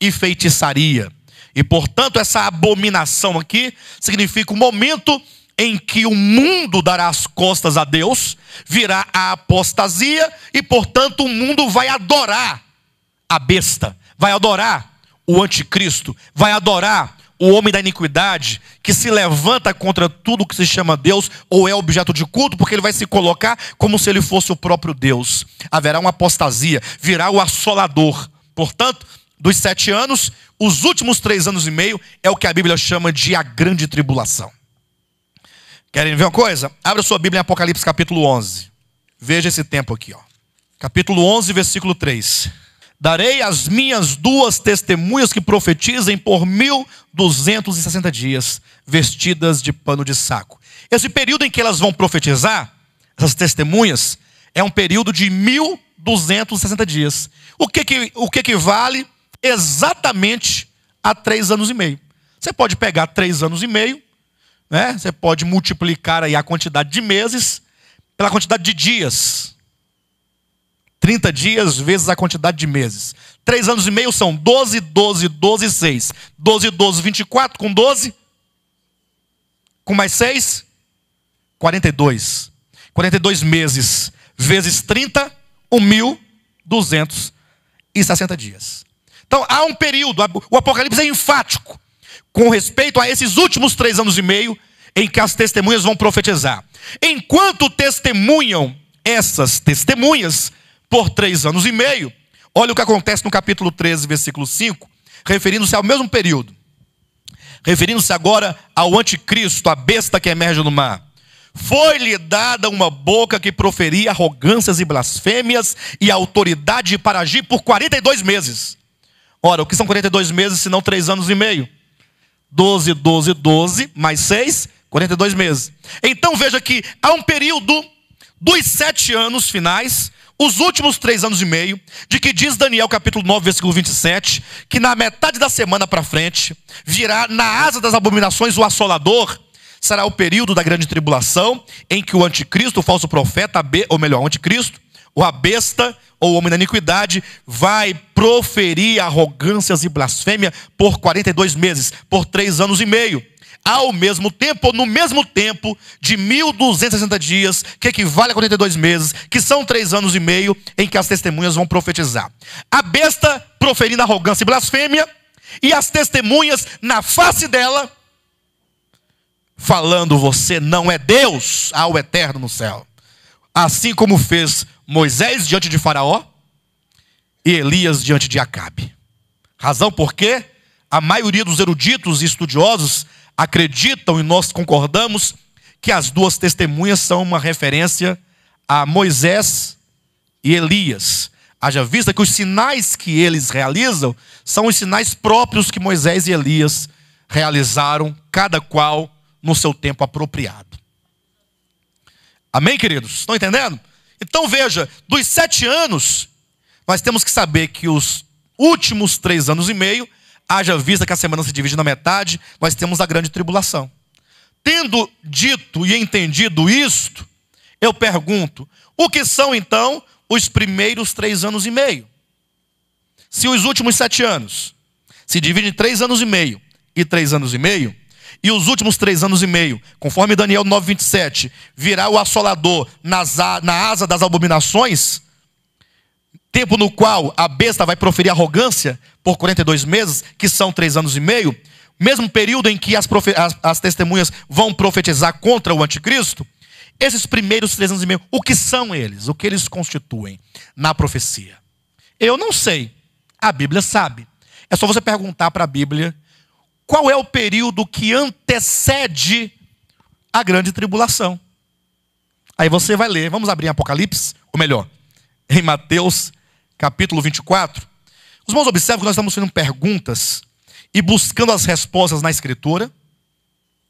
A: e feitiçaria. E, portanto, essa abominação aqui significa o momento em que o mundo dará as costas a Deus, virá a apostasia e, portanto, o mundo vai adorar a besta, vai adorar o anticristo, vai adorar o homem da iniquidade, que se levanta contra tudo que se chama Deus, ou é objeto de culto, porque ele vai se colocar como se ele fosse o próprio Deus. Haverá uma apostasia, virá o assolador. Portanto, dos 7 anos, os últimos 3 anos e meio é o que a Bíblia chama de a grande tribulação. Querem ver uma coisa? Abra sua Bíblia em Apocalipse capítulo 11. Veja esse tempo aqui, ó. Capítulo 11, versículo 3. Darei as minhas 2 testemunhas que profetizem por 1260 dias, vestidas de pano de saco. Esse período em que elas vão profetizar, essas testemunhas, é um período de 1260 dias. O que equivale exatamente a 3 anos e meio. Você pode pegar 3 anos e meio, né? Você pode multiplicar aí a quantidade de meses pela quantidade de dias. 30 dias vezes a quantidade de meses. 3 anos e meio são 12, 12, 12, 6. 12, 12, 24, com 12. Com mais 6, 42. 42 meses vezes 30, 1260 dias. Então há um período, o Apocalipse é enfático com respeito a esses últimos 3 anos e meio em que as testemunhas vão profetizar. Enquanto testemunham essas testemunhas por 3 anos e meio, olha o que acontece no capítulo 13, versículo 5, referindo-se ao mesmo período. Referindo-se agora ao anticristo, a besta que emerge no mar. Foi-lhe dada uma boca que proferia arrogâncias e blasfêmias e autoridade para agir por 42 meses. Ora, o que são 42 meses se não 3 anos e meio? 12, 12, 12, mais 6, 42 meses. Então veja que há um período dos 7 anos finais, os últimos 3 anos e meio, de que diz Daniel capítulo 9, versículo 27, que na metade da semana para frente, virá na asa das abominações o assolador. Será o período da grande tribulação, em que o anticristo, o falso profeta, ou melhor, o anticristo, ou a besta, ou o homem da iniquidade, vai proferir arrogâncias e blasfêmia por 42 meses, por 3 anos e meio. Ao mesmo tempo, ou no mesmo tempo de 1260 dias, que equivale a 42 meses, que são 3 anos e meio, em que as testemunhas vão profetizar. A besta proferindo arrogância e blasfêmia, e as testemunhas na face dela, falando: você não é Deus, há o eterno no céu. Assim como fez Moisés diante de Faraó e Elias diante de Acabe. Razão por quê? A maioria dos eruditos e estudiosos acreditam, e nós concordamos, que as 2 testemunhas são uma referência a Moisés e Elias. Haja vista que os sinais que eles realizam são os sinais próprios que Moisés e Elias realizaram, cada qual no seu tempo apropriado. Amém, queridos? Estão entendendo? Então veja, dos 7 anos, nós temos que saber que os últimos 3 anos e meio, haja vista que a semana se divide na metade, nós temos a grande tribulação. Tendo dito e entendido isto, eu pergunto, o que são então os primeiros 3 anos e meio? Se os últimos 7 anos se dividem em 3 anos e meio e 3 anos e meio, e os últimos 3 anos e meio, conforme Daniel 9:27, virá o assolador na asa das abominações, tempo no qual a besta vai proferir arrogância por 42 meses, que são 3 anos e meio, mesmo período em que as testemunhas vão profetizar contra o anticristo, esses primeiros 3 anos e meio, o que são eles? O que eles constituem na profecia? Eu não sei. A Bíblia sabe. É só você perguntar para a Bíblia qual é o período que antecede a grande tribulação. Aí você vai ler, vamos abrir em Apocalipse, ou melhor, em Mateus capítulo 24. Os irmãos observam que nós estamos fazendo perguntas e buscando as respostas na Escritura.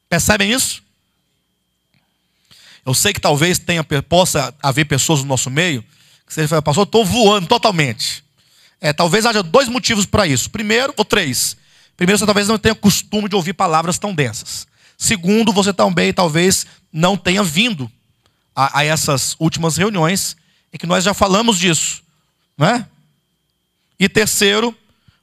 A: Percebem isso? Eu sei que talvez possa haver pessoas no nosso meio que você fala, pastor, eu estou voando totalmente. Talvez haja 2 motivos para isso. Primeiro, ou 3. Primeiro, você talvez não tenha costume de ouvir palavras tão densas. Segundo, você também talvez não tenha vindo a essas últimas reuniões em que nós já falamos disso, não é? E terceiro,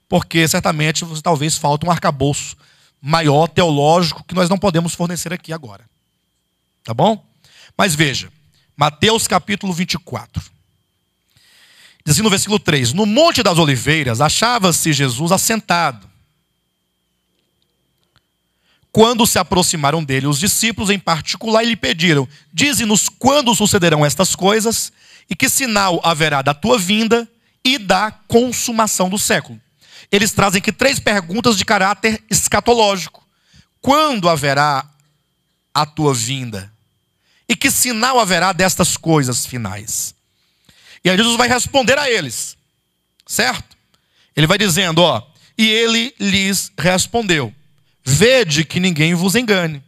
A: porque certamente você talvez falta um arcabouço maior, teológico, que nós não podemos fornecer aqui agora. Tá bom? Mas veja, Mateus capítulo 24. Diz assim no versículo 3, no Monte das Oliveiras achava-se Jesus assentado. Quando se aproximaram dele os discípulos em particular e lhe pediram, dize-nos quando sucederão estas coisas e que sinal haverá da tua vinda e da consumação do século. Eles trazem aqui 3 perguntas de caráter escatológico. Quando haverá a tua vinda? E que sinal haverá destas coisas finais? E aí Jesus vai responder a eles, certo? Ele vai dizendo, e ele lhes respondeu, vede que ninguém vos engane,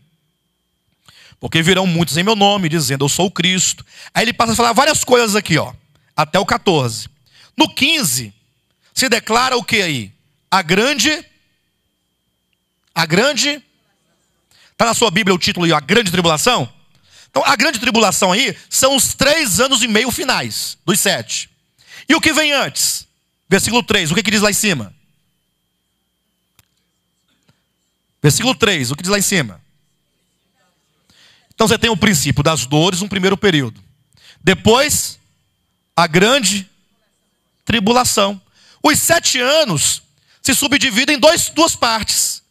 A: porque virão muitos em meu nome, dizendo, eu sou o Cristo. Aí ele passa a falar várias coisas aqui, até o 14. No 15, se declara o que aí? A grande, está na sua Bíblia o título aí, a grande tribulação? Então, a grande tribulação aí são os 3 anos e meio finais dos 7. E o que vem antes? Versículo 3, o que diz lá em cima? Versículo 3, o que diz lá em cima? Então você tem o princípio das dores, um primeiro período. Depois, a grande tribulação. Os 7 anos se subdividem em duas partes.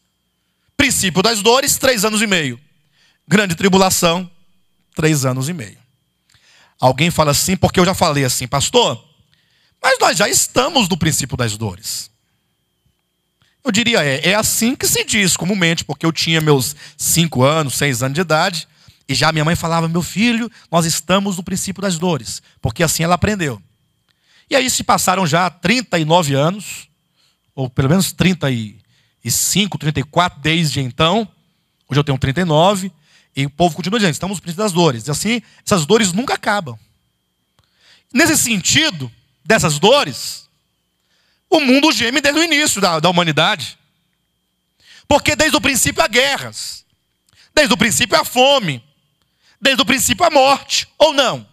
A: Princípio das dores, 3 anos e meio. Grande tribulação, 3 anos e meio. Alguém fala assim, porque eu já falei assim, pastor, mas nós já estamos no princípio das dores. Eu diria, é assim que se diz comumente, porque eu tinha meus 5 anos, 6 anos de idade, e já minha mãe falava, meu filho, nós estamos no princípio das dores, porque assim ela aprendeu. E aí se passaram já 39 anos, ou pelo menos 35, 34 desde então, hoje eu tenho 39, e o povo continua dizendo, estamos no princípio das dores. E assim, essas dores nunca acabam. Nesse sentido, dessas dores, o mundo geme desde o início da humanidade. Porque desde o princípio há guerras. Desde o princípio há fome. Desde o princípio há morte. Ou não?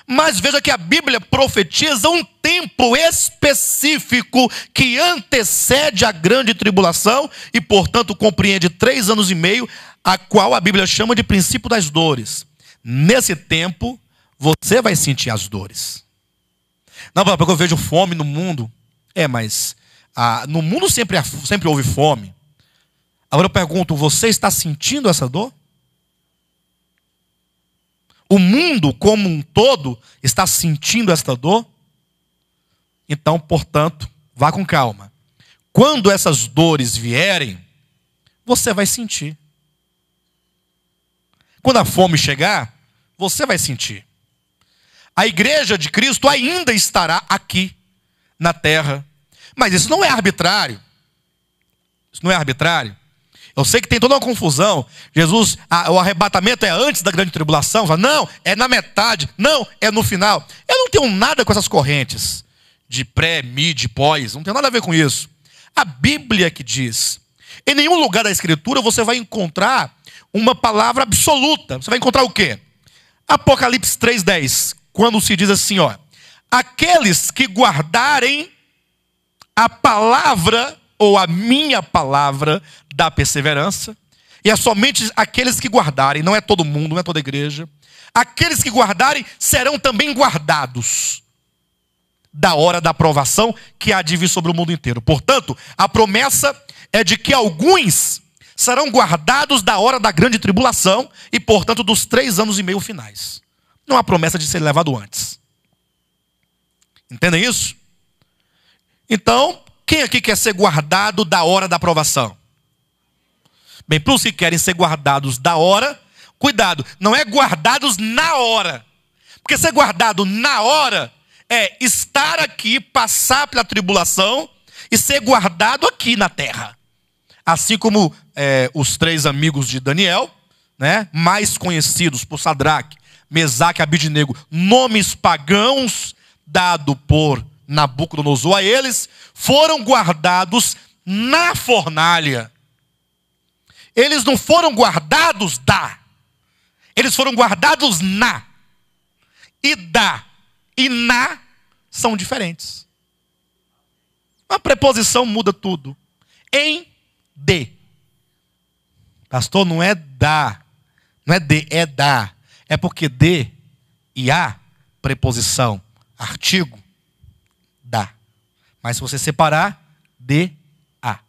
A: Mas veja que a Bíblia profetiza um tempo específico que antecede a grande tribulação e, portanto, compreende 3 anos e meio, a qual a Bíblia chama de princípio das dores. Nesse tempo, você vai sentir as dores. Não, porque eu vejo fome no mundo. Mas no mundo sempre houve fome. Agora eu pergunto, você está sentindo essa dor? O mundo como um todo está sentindo esta dor? Então, portanto, vá com calma. Quando essas dores vierem, você vai sentir. Quando a fome chegar, você vai sentir. A igreja de Cristo ainda estará aqui, na terra. Mas isso não é arbitrário. Isso não é arbitrário. Eu sei que tem toda uma confusão. Jesus, o arrebatamento é antes da grande tribulação. Não, é na metade. Não, é no final. Eu não tenho nada com essas correntes de pré, mid, pós. Não tem nada a ver com isso. A Bíblia que diz. Em nenhum lugar da Escritura você vai encontrar uma palavra absoluta. Você vai encontrar o quê? Apocalipse 3:10. Quando se diz assim, ó. Aqueles que guardarem a palavra ou a minha palavra da perseverança, e é somente aqueles que guardarem, não é todo mundo, não é toda a igreja, aqueles que guardarem serão também guardados da hora da aprovação que há de vir sobre o mundo inteiro. Portanto, a promessa é de que alguns serão guardados da hora da grande tribulação e, portanto, dos 3 anos e meio finais. Não há promessa de ser levado antes. Entendem isso? Então, quem aqui quer ser guardado da hora da aprovação? Bem, para os que querem ser guardados da hora, cuidado, não é guardados na hora. Porque ser guardado na hora é estar aqui, passar pela tribulação e ser guardado aqui na terra. Assim como os 3 amigos de Daniel, né, mais conhecidos por Sadraque, Mesaque e Abidnego, nomes pagãos dado por Nabucodonosor a eles, foram guardados na fornalha. Eles não foram guardados eles foram guardados na. E da e na são diferentes. A preposição muda tudo. Em, de. Pastor, não é da. Não é de, é da. É porque de e a, preposição, artigo, dá. Mas se você separar, de, a.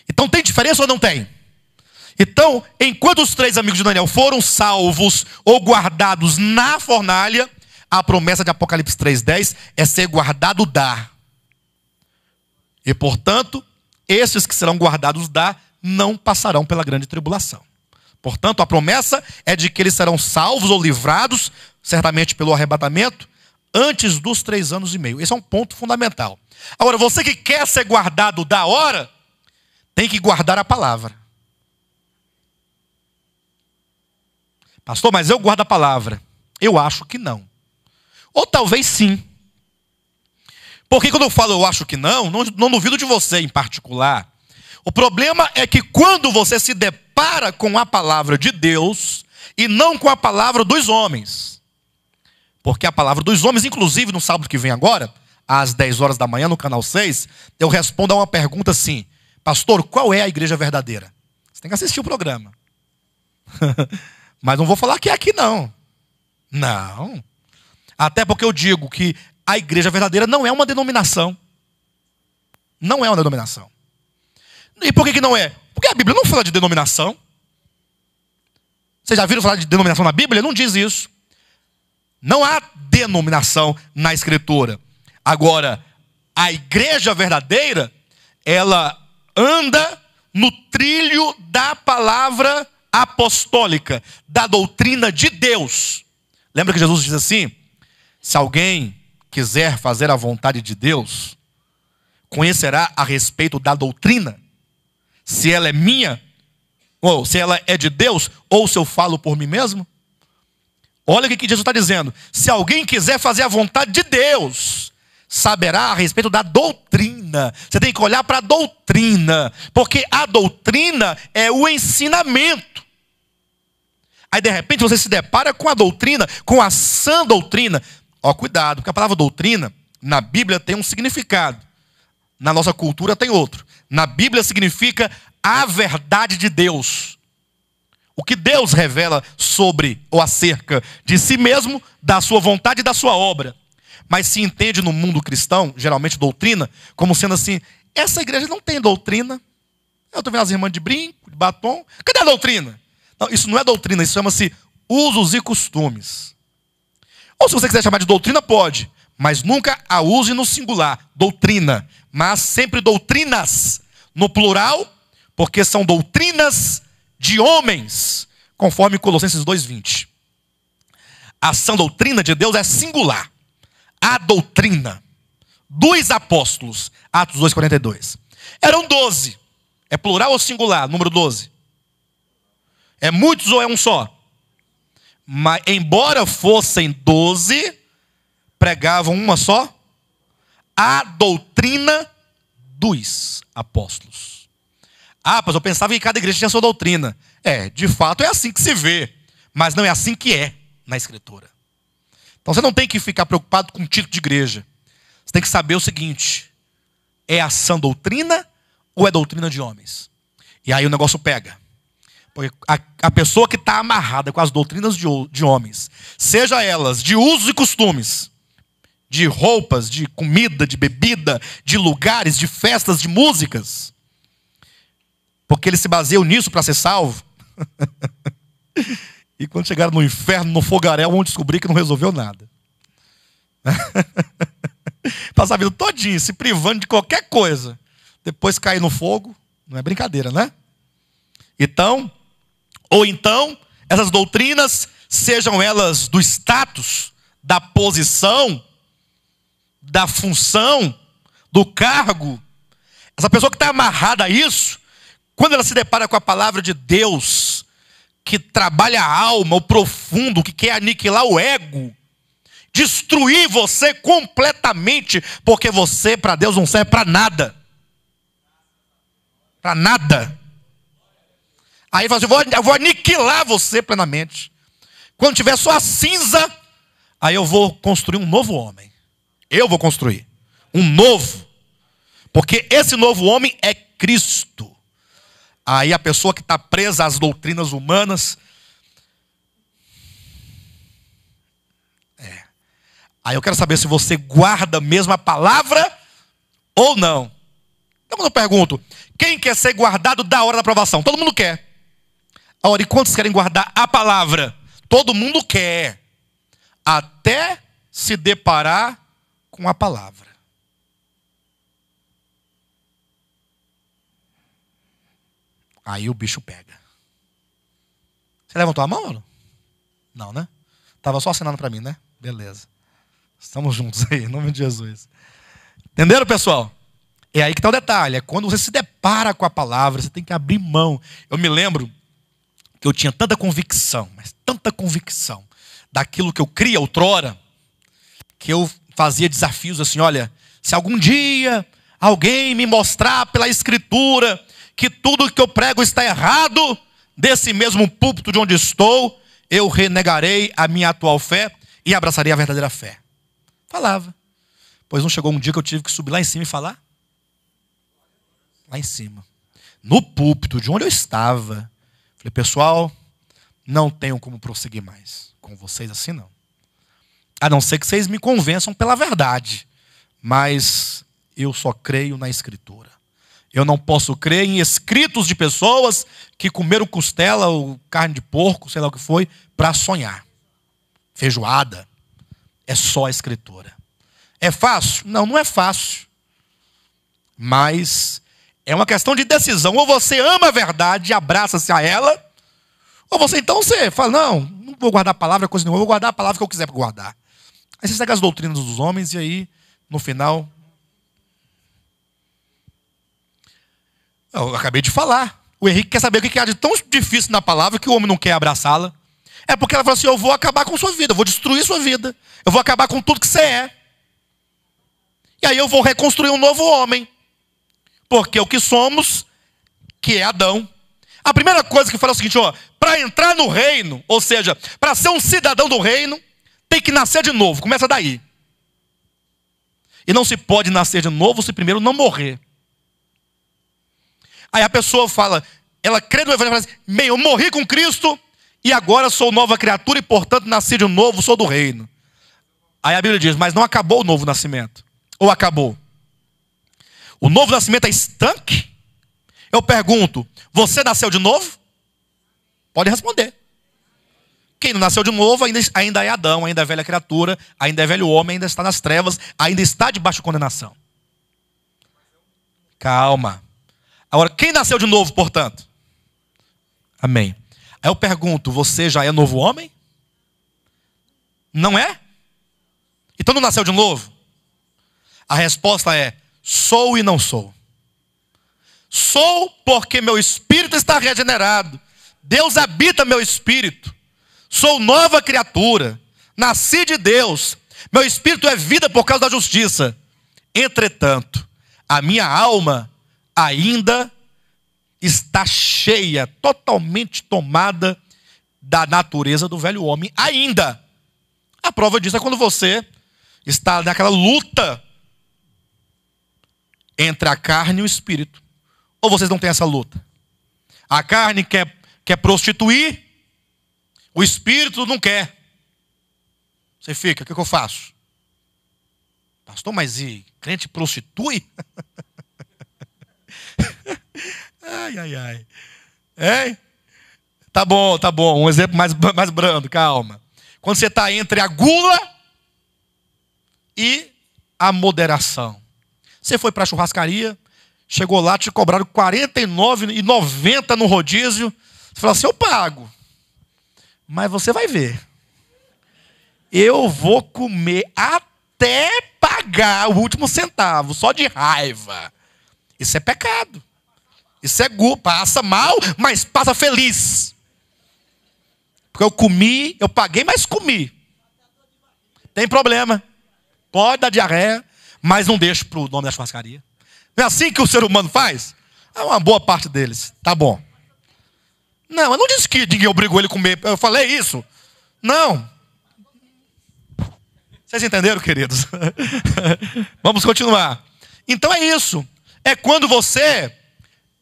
A: Então tem diferença ou não tem? Então, enquanto os 3 amigos de Daniel foram salvos ou guardados na fornalha, a promessa de Apocalipse 3:10 é ser guardado da. E, portanto, esses que serão guardados da não passarão pela grande tribulação. Portanto, a promessa é de que eles serão salvos ou livrados, certamente pelo arrebatamento, antes dos 3 anos e meio. Esse é um ponto fundamental. Agora, você que quer ser guardado da hora, tem que guardar a palavra. Pastor, mas eu guardo a palavra. Eu acho que não. Ou talvez sim. Porque quando eu falo eu acho que não duvido de você em particular. O problema é que quando você se depara com a palavra de Deus e não com a palavra dos homens. Porque a palavra dos homens, inclusive no sábado que vem agora, às 10 horas da manhã, no canal 6, eu respondo a uma pergunta assim: pastor, qual é a igreja verdadeira? Você tem que assistir o programa. Mas não vou falar que é aqui não. Não. Até porque eu digo que a igreja verdadeira não é uma denominação. Não é uma denominação. E por que não é? Porque a Bíblia não fala de denominação. Vocês já viram falar de denominação na Bíblia? Não diz isso. Não há denominação na Escritura. Agora, a igreja verdadeira, ela anda no trilho da palavra apostólica, da doutrina de Deus. Lembra que Jesus diz assim: se alguém quiser fazer a vontade de Deus, conhecerá a respeito da doutrina, se ela é minha, ou se ela é de Deus, ou se eu falo por mim mesmo. Olha o que Jesus está dizendo: se alguém quiser fazer a vontade de Deus, saberá a respeito da doutrina. Você tem que olhar para a doutrina, porque a doutrina é o ensinamento. Aí de repente você se depara com a doutrina, com a sã doutrina. Ó, cuidado, porque a palavra doutrina na Bíblia tem um significado, na nossa cultura tem outro. Na Bíblia significa a verdade de Deus. O que Deus revela sobre ou acerca de si mesmo, da sua vontade e da sua obra. Mas se entende no mundo cristão, geralmente doutrina, como sendo assim: essa igreja não tem doutrina. Eu estou vendo as irmãs de brinco, de batom. Cadê a doutrina? Não, isso não é doutrina, isso chama-se usos e costumes. Ou se você quiser chamar de doutrina, pode. Mas nunca a use no singular, doutrina. Mas sempre doutrinas no plural, porque são doutrinas de homens, conforme Colossenses 2:20. A sã doutrina de Deus é singular. A doutrina dos apóstolos, Atos 2:42. Eram 12. É plural ou singular, número 12? É muitos ou é um só? Mas, embora fossem 12, pregavam uma só? A doutrina dos apóstolos. Ah, mas eu pensava que cada igreja tinha sua doutrina. De fato é assim que se vê. Mas não é assim que é na Escritura. Então você não tem que ficar preocupado com o título de igreja. Você tem que saber o seguinte: é a sã doutrina ou é doutrina de homens? E aí o negócio pega. Porque a pessoa que está amarrada com as doutrinas de homens, seja elas de usos e costumes, de roupas, de comida, de bebida, de lugares, de festas, de músicas, porque eles se baseiam nisso para ser salvo. E quando chegaram no inferno, no fogaréu, vão descobrir que não resolveu nada. Passar a vida todinha se privando de qualquer coisa, depois cair no fogo, não é brincadeira, né? Então, ou então, essas doutrinas, sejam elas do status, da posição, da função, do cargo. Essa pessoa que está amarrada a isso, quando ela se depara com a palavra de Deus, que trabalha a alma, o profundo, que quer aniquilar o ego, destruir você completamente, porque você para Deus não serve para nada. Para nada. Aí ele fala assim, eu vou aniquilar você plenamente. Quando tiver só a cinza, aí eu vou construir um novo homem. Eu vou construir um novo. Porque esse novo homem é Cristo. Aí a pessoa que está presa às doutrinas humanas, aí eu quero saber se você guarda mesmo a palavra ou não. Então quando eu pergunto, quem quer ser guardado da hora da aprovação? Todo mundo quer. Ora, e quantos querem guardar a palavra? Todo mundo quer. Até se deparar com a palavra. Aí o bicho pega. Você levantou a mão, mano? Não, né? Estava só assinando para mim, né? Beleza. Estamos juntos aí, em nome de Jesus. Entenderam, pessoal? É aí que está o detalhe. É quando você se depara com a palavra, você tem que abrir mão. Eu me lembro que eu tinha tanta convicção, mas tanta convicção daquilo que eu cria outrora, que eu fazia desafios assim, olha, se algum dia alguém me mostrar pela Escritura que tudo que eu prego está errado, desse mesmo púlpito de onde estou, eu renegarei a minha atual fé e abraçarei a verdadeira fé. Falava. Pois não chegou um dia que eu tive que subir lá em cima e falar? Lá em cima. No púlpito de onde eu estava. Falei, pessoal, não tenho como prosseguir mais com vocês assim não. A não ser que vocês me convençam pela verdade. Mas eu só creio na Escritura. Eu não posso crer em escritos de pessoas que comeram costela ou carne de porco, sei lá o que foi, para sonhar. Feijoada. É só a Escritura. É fácil? Não, não é fácil. Mas é uma questão de decisão. Ou você ama a verdade e abraça-se a ela, ou você então fala, não vou guardar a palavra, coisa nenhuma, eu vou guardar a palavra que eu quiser guardar. Aí você segue as doutrinas dos homens e aí, no final... Eu acabei de falar. O Henrique quer saber o que há de tão difícil na palavra que o homem não quer abraçá-la. É porque ela fala assim, eu vou acabar com sua vida, eu vou destruir sua vida. Eu vou acabar com tudo que você é. E aí eu vou reconstruir um novo homem. Porque o que somos, que é Adão. A primeira coisa que fala é o seguinte, para entrar no reino, ou seja, para ser um cidadão do reino, tem que nascer de novo. Começa daí. E não se pode nascer de novo se primeiro não morrer. Aí a pessoa fala, ela crê no evangelho, fala assim, bem, eu morri com Cristo e agora sou nova criatura e portanto nasci de novo, sou do reino. Aí a Bíblia diz, mas não acabou o novo nascimento. Ou acabou? O novo nascimento é estanque? Eu pergunto, você nasceu de novo? Pode responder. Quem não nasceu de novo ainda é Adão, ainda é velha criatura, ainda é velho homem, ainda está nas trevas, ainda está debaixo de condenação. Calma. Agora, quem nasceu de novo, portanto? Amém. Aí eu pergunto, você já é novo homem? Não é? Então não nasceu de novo? A resposta é, sou e não sou. Sou porque meu espírito está regenerado. Deus habita meu espírito. Sou nova criatura. Nasci de Deus. Meu espírito é vida por causa da justiça. Entretanto, a minha alma ainda está cheia, totalmente tomada da natureza do velho homem. Ainda. A prova disso é quando você está naquela luta entre a carne e o espírito. Ou vocês não têm essa luta? A carne quer prostituir, o espírito não quer. Você fica, o que eu faço? Pastor, mas e crente prostitui? Ai, ai, ai. É? Tá bom. Um exemplo mais brando, calma. Quando você está entre a gula e a moderação. Você foi para a churrascaria, chegou lá, te cobraram R$ 49,90 no rodízio. Você falou assim, eu pago. Mas você vai ver. Eu vou comer até pagar o último centavo, só de raiva. Isso é pecado. Isso é gula. Passa mal, mas passa feliz. Porque eu comi, eu paguei, mas comi. Tem problema. Pode dar diarreia, mas não deixa para o nome da churrascaria. Não é assim que o ser humano faz? É uma boa parte deles. Tá bom. Não, eu não disse que ninguém obrigou ele a comer. Eu falei isso. Não. Vocês entenderam, queridos? Vamos continuar. Então é isso. É quando você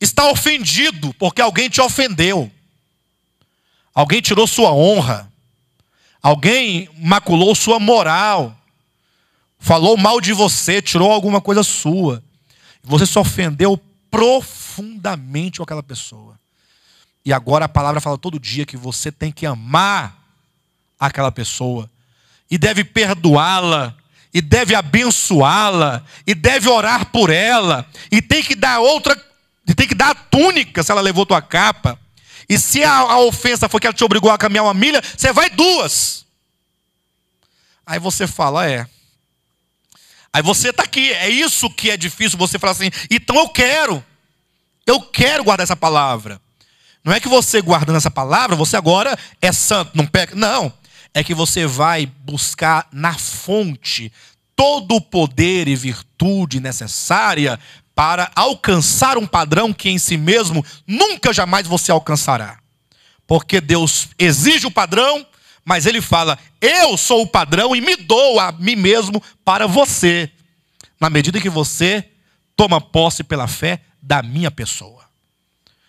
A: está ofendido porque alguém te ofendeu. Alguém tirou sua honra. Alguém maculou sua moral. Falou mal de você, tirou alguma coisa sua. Você se ofendeu profundamente com aquela pessoa. E agora a palavra fala todo dia que você tem que amar aquela pessoa. E deve perdoá-la. E deve abençoá-la. E deve orar por ela. E tem que dar e tem que dar a túnica se ela levou tua capa. E se a ofensa foi que ela te obrigou a caminhar uma milha, você vai 2. Aí você fala, Aí você está aqui, é isso que é difícil você falar assim, então eu quero guardar essa palavra. Não é que você guardando essa palavra, você agora é santo, não peca. Não, é que você vai buscar na fonte todo o poder e virtude necessária para alcançar um padrão que em si mesmo nunca jamais você alcançará. Porque Deus exige o padrão, mas Ele fala, eu sou o padrão e me dou a mim mesmo para você. Na medida que você toma posse pela fé da minha pessoa.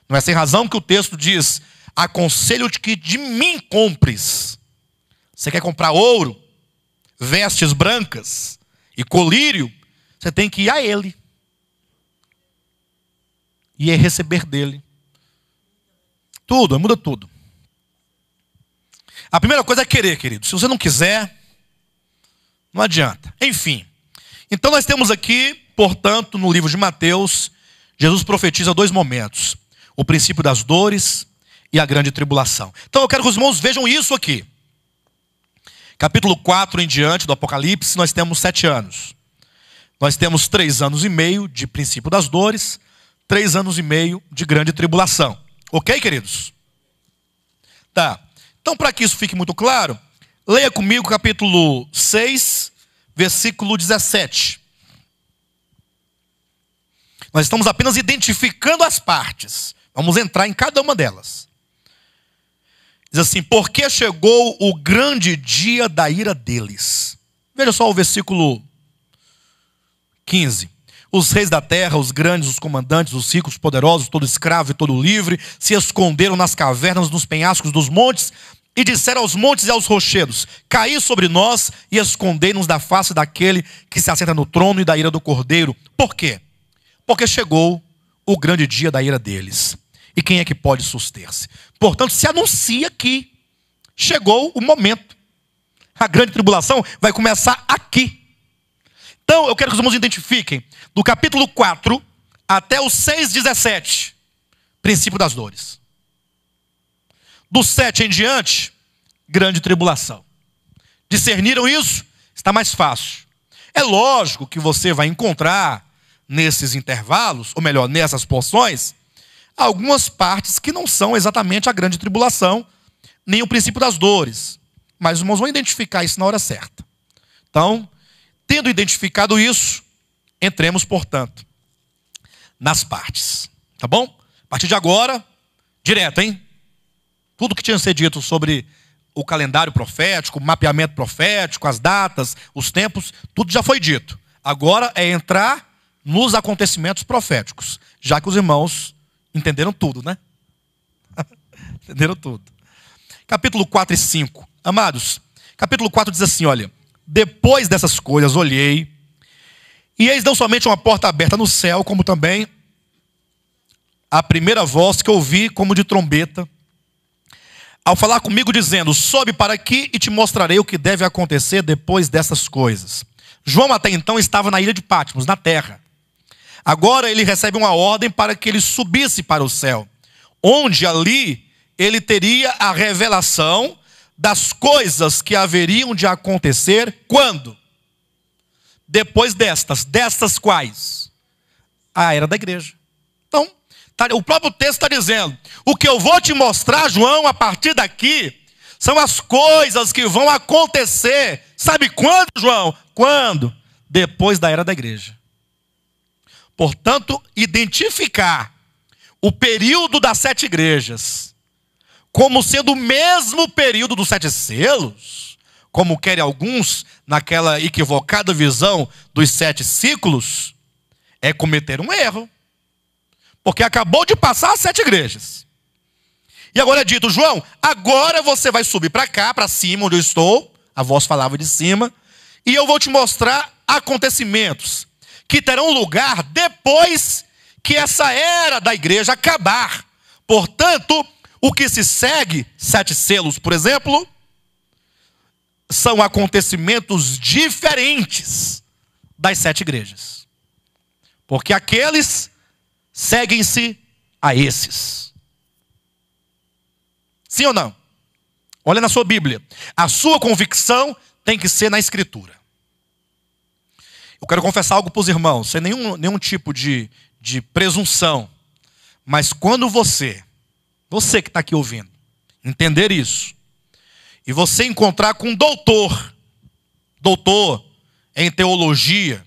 A: Não é sem razão que o texto diz, aconselho-te que de mim compres. Você quer comprar ouro, vestes brancas e colírio, você tem que ir a Ele. E receber dele. Tudo, muda tudo. A primeira coisa é querer, querido. Se você não quiser, não adianta. Enfim. Então nós temos aqui, portanto, no livro de Mateus, Jesus profetiza 2 momentos. O princípio das dores e a grande tribulação. Então eu quero que os irmãos vejam isso aqui. Capítulo 4 em diante do Apocalipse, nós temos 7 anos. Nós temos 3 anos e meio de princípio das dores, 3 anos e meio de grande tribulação. Ok, queridos? Tá. Então, para que isso fique muito claro, leia comigo capítulo 6, versículo 17. Nós estamos apenas identificando as partes. Vamos entrar em cada uma delas. Diz assim, porque chegou o grande dia da ira deles. Veja só o versículo 15. Os reis da terra, os grandes, os comandantes, os ricos, os poderosos, todo escravo e todo livre, se esconderam nas cavernas, nos penhascos dos montes, e disseram aos montes e aos rochedos, caí sobre nós e escondei-nos da face daquele que se assenta no trono e da ira do cordeiro. Por quê? Porque chegou o grande dia da ira deles. E quem é que pode suster-se? Portanto, se anuncia que chegou o momento. A grande tribulação vai começar aqui. Então, eu quero que os irmãos identifiquem, do capítulo 4 até o 6:17, princípio das dores. Do 7 em diante, grande tribulação. Discerniram isso? Está mais fácil. É lógico que você vai encontrar nesses intervalos, ou melhor, nessas porções, algumas partes que não são exatamente a grande tribulação, nem o princípio das dores. Mas os irmãos vão identificar isso na hora certa. Então, tendo identificado isso, entremos, portanto, nas partes. Tá bom? A partir de agora, direto, hein? Tudo que tinha sido dito sobre o calendário profético, o mapeamento profético, as datas, os tempos, tudo já foi dito. Agora é entrar nos acontecimentos proféticos, já que os irmãos entenderam tudo, né? Entenderam tudo. Capítulo 4 e 5. Amados, capítulo 4 diz assim, olha: depois dessas coisas olhei, e eis não somente uma porta aberta no céu, como também a primeira voz que ouvi como de trombeta, ao falar comigo dizendo: sobe para aqui e te mostrarei o que deve acontecer depois dessas coisas. João até então estava na ilha de Patmos, na terra. Agora ele recebe uma ordem para que ele subisse para o céu, onde ali ele teria a revelação das coisas que haveriam de acontecer. Quando? Depois destas quais? A era da igreja. Então, o próprio texto está dizendo: o que eu vou te mostrar, João, a partir daqui, são as coisas que vão acontecer. Sabe quando, João? Quando? Depois da era da igreja. Portanto, identificar o período das 7 igrejas como sendo o mesmo período dos 7 selos, como querem alguns naquela equivocada visão dos 7 ciclos, é cometer um erro. Porque acabou de passar as 7 igrejas. E agora é dito: João, agora você vai subir para cá, para cima, onde eu estou. A voz falava de cima. E eu vou te mostrar acontecimentos que terão lugar depois que essa era da igreja acabar. Portanto, o que se segue, 7 selos, por exemplo, são acontecimentos diferentes das 7 igrejas. Porque aqueles seguem-se a esses. Sim ou não? Olha na sua Bíblia. A sua convicção tem que ser na Escritura. Eu quero confessar algo para os irmãos, sem nenhum tipo de presunção. Mas quando você que está aqui ouvindo, entender isso, e você encontrar com um doutor em teologia,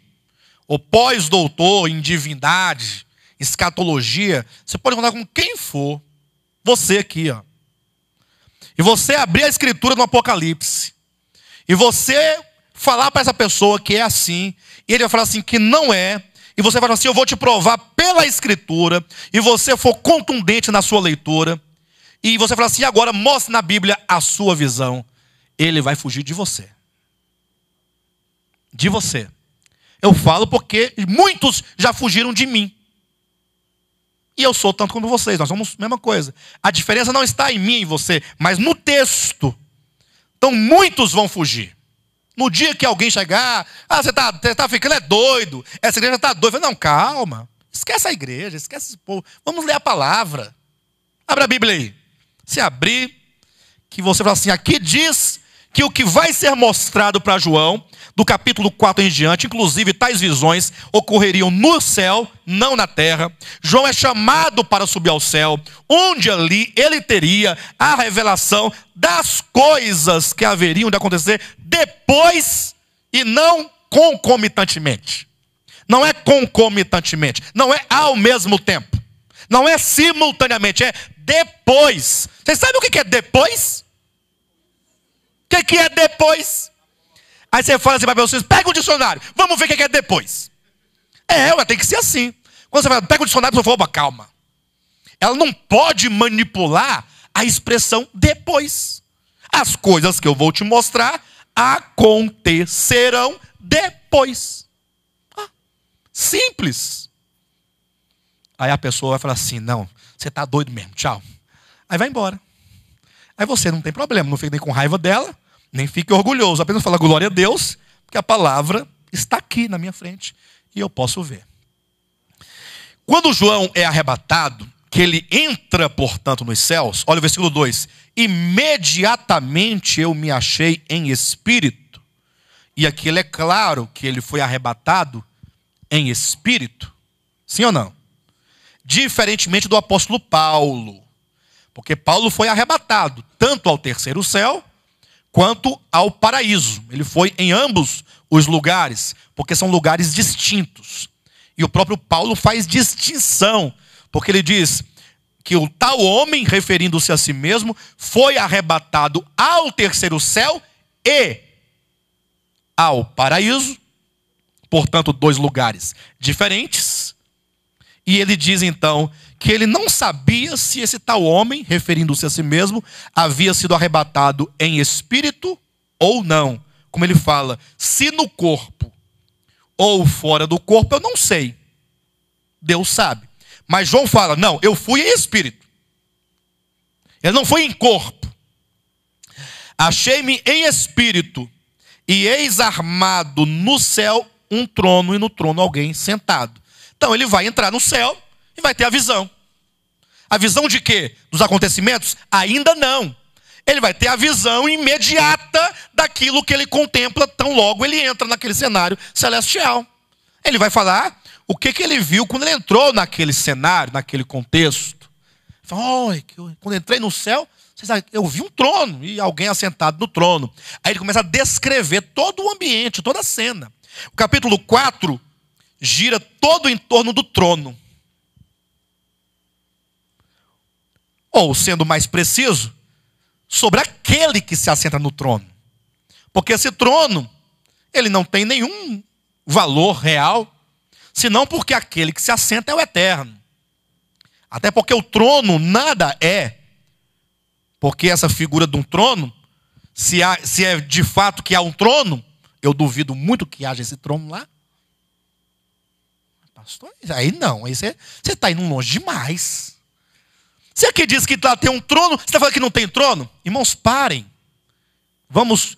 A: ou pós-doutor em divindade, escatologia, você pode encontrar com quem for, você aqui, ó. E você abrir a escritura no Apocalipse, e você falar para essa pessoa que é assim, e ele vai falar assim que não é, e você vai falar assim: eu vou te provar pela escritura, e você for contundente na sua leitura, e você fala assim: agora mostre na Bíblia a sua visão, ele vai fugir de você. De você. Eu falo porque muitos já fugiram de mim. E eu sou tanto como vocês, nós somos a mesma coisa. A diferença não está em mim e em você, mas no texto. Então muitos vão fugir. No dia que alguém chegar: você tá ficando doido, essa igreja está doida. Não, calma, esquece a igreja, esquece esse povo. Vamos ler a palavra. Abra a Bíblia aí. Se abrir, que você fala assim: aqui diz que o que vai ser mostrado para João, do capítulo 4 em diante, inclusive tais visões ocorreriam no céu, não na terra. João é chamado para subir ao céu, onde ali ele teria a revelação das coisas que haveriam de acontecer depois e não concomitantemente. Não é concomitantemente, não é ao mesmo tempo, não é simultaneamente, é depois. Vocês sabem o que é depois? O que é depois? Aí você fala assim para vocês: pega o dicionário, vamos ver o que é depois. Tem que ser assim. Quando você fala, pega o dicionário, você fala: opa, calma. Ela não pode manipular a expressão depois. As coisas que eu vou te mostrar acontecerão depois. Simples. Aí a pessoa vai falar assim: não, você está doido mesmo, tchau. Aí vai embora. Aí você não tem problema, não fica nem com raiva dela, nem fique orgulhoso, apenas fala glória a Deus, porque a palavra está aqui na minha frente e eu posso ver. Quando João é arrebatado, que ele entra, portanto, nos céus, olha o versículo 2: imediatamente eu me achei em espírito. E aqui ele é claro que ele foi arrebatado em espírito. Sim ou não? Diferentemente do apóstolo Paulo. Porque Paulo foi arrebatado tanto ao terceiro céu quanto ao paraíso. Ele foi em ambos os lugares, porque são lugares distintos. E o próprio Paulo faz distinção, porque ele diz que o tal homem, referindo-se a si mesmo, foi arrebatado ao terceiro céu e ao paraíso, portanto, dois lugares diferentes. E ele diz então que ele não sabia se esse tal homem, referindo-se a si mesmo, havia sido arrebatado em espírito ou não. Como ele fala, se no corpo ou fora do corpo, eu não sei. Deus sabe. Mas João fala, não, eu fui em espírito. Ele não foi em corpo. Achei-me em espírito, e eis armado no céu um trono, e no trono alguém sentado. Então ele vai entrar no céu e vai ter a visão. A visão de quê? Dos acontecimentos? Ainda não. Ele vai ter a visão imediata daquilo que ele contempla tão logo ele entra naquele cenário celestial. Ele vai falar o que ele viu quando ele entrou naquele cenário, naquele contexto. Ele fala, quando eu entrei no céu, eu vi um trono e alguém assentado no trono. Aí ele começa a descrever todo o ambiente, toda a cena. O capítulo 4 gira todo em torno do trono. Ou, sendo mais preciso, sobre aquele que se assenta no trono. Porque esse trono, ele não tem nenhum valor real, senão porque aquele que se assenta é o eterno. Até porque o trono nada é. Porque essa figura de um trono, se é de fato que há um trono, eu duvido muito que haja esse trono lá. Pastor, aí não, aí você está indo longe demais. Você aqui diz que lá tem um trono, você está falando que não tem trono? Irmãos, parem. Vamos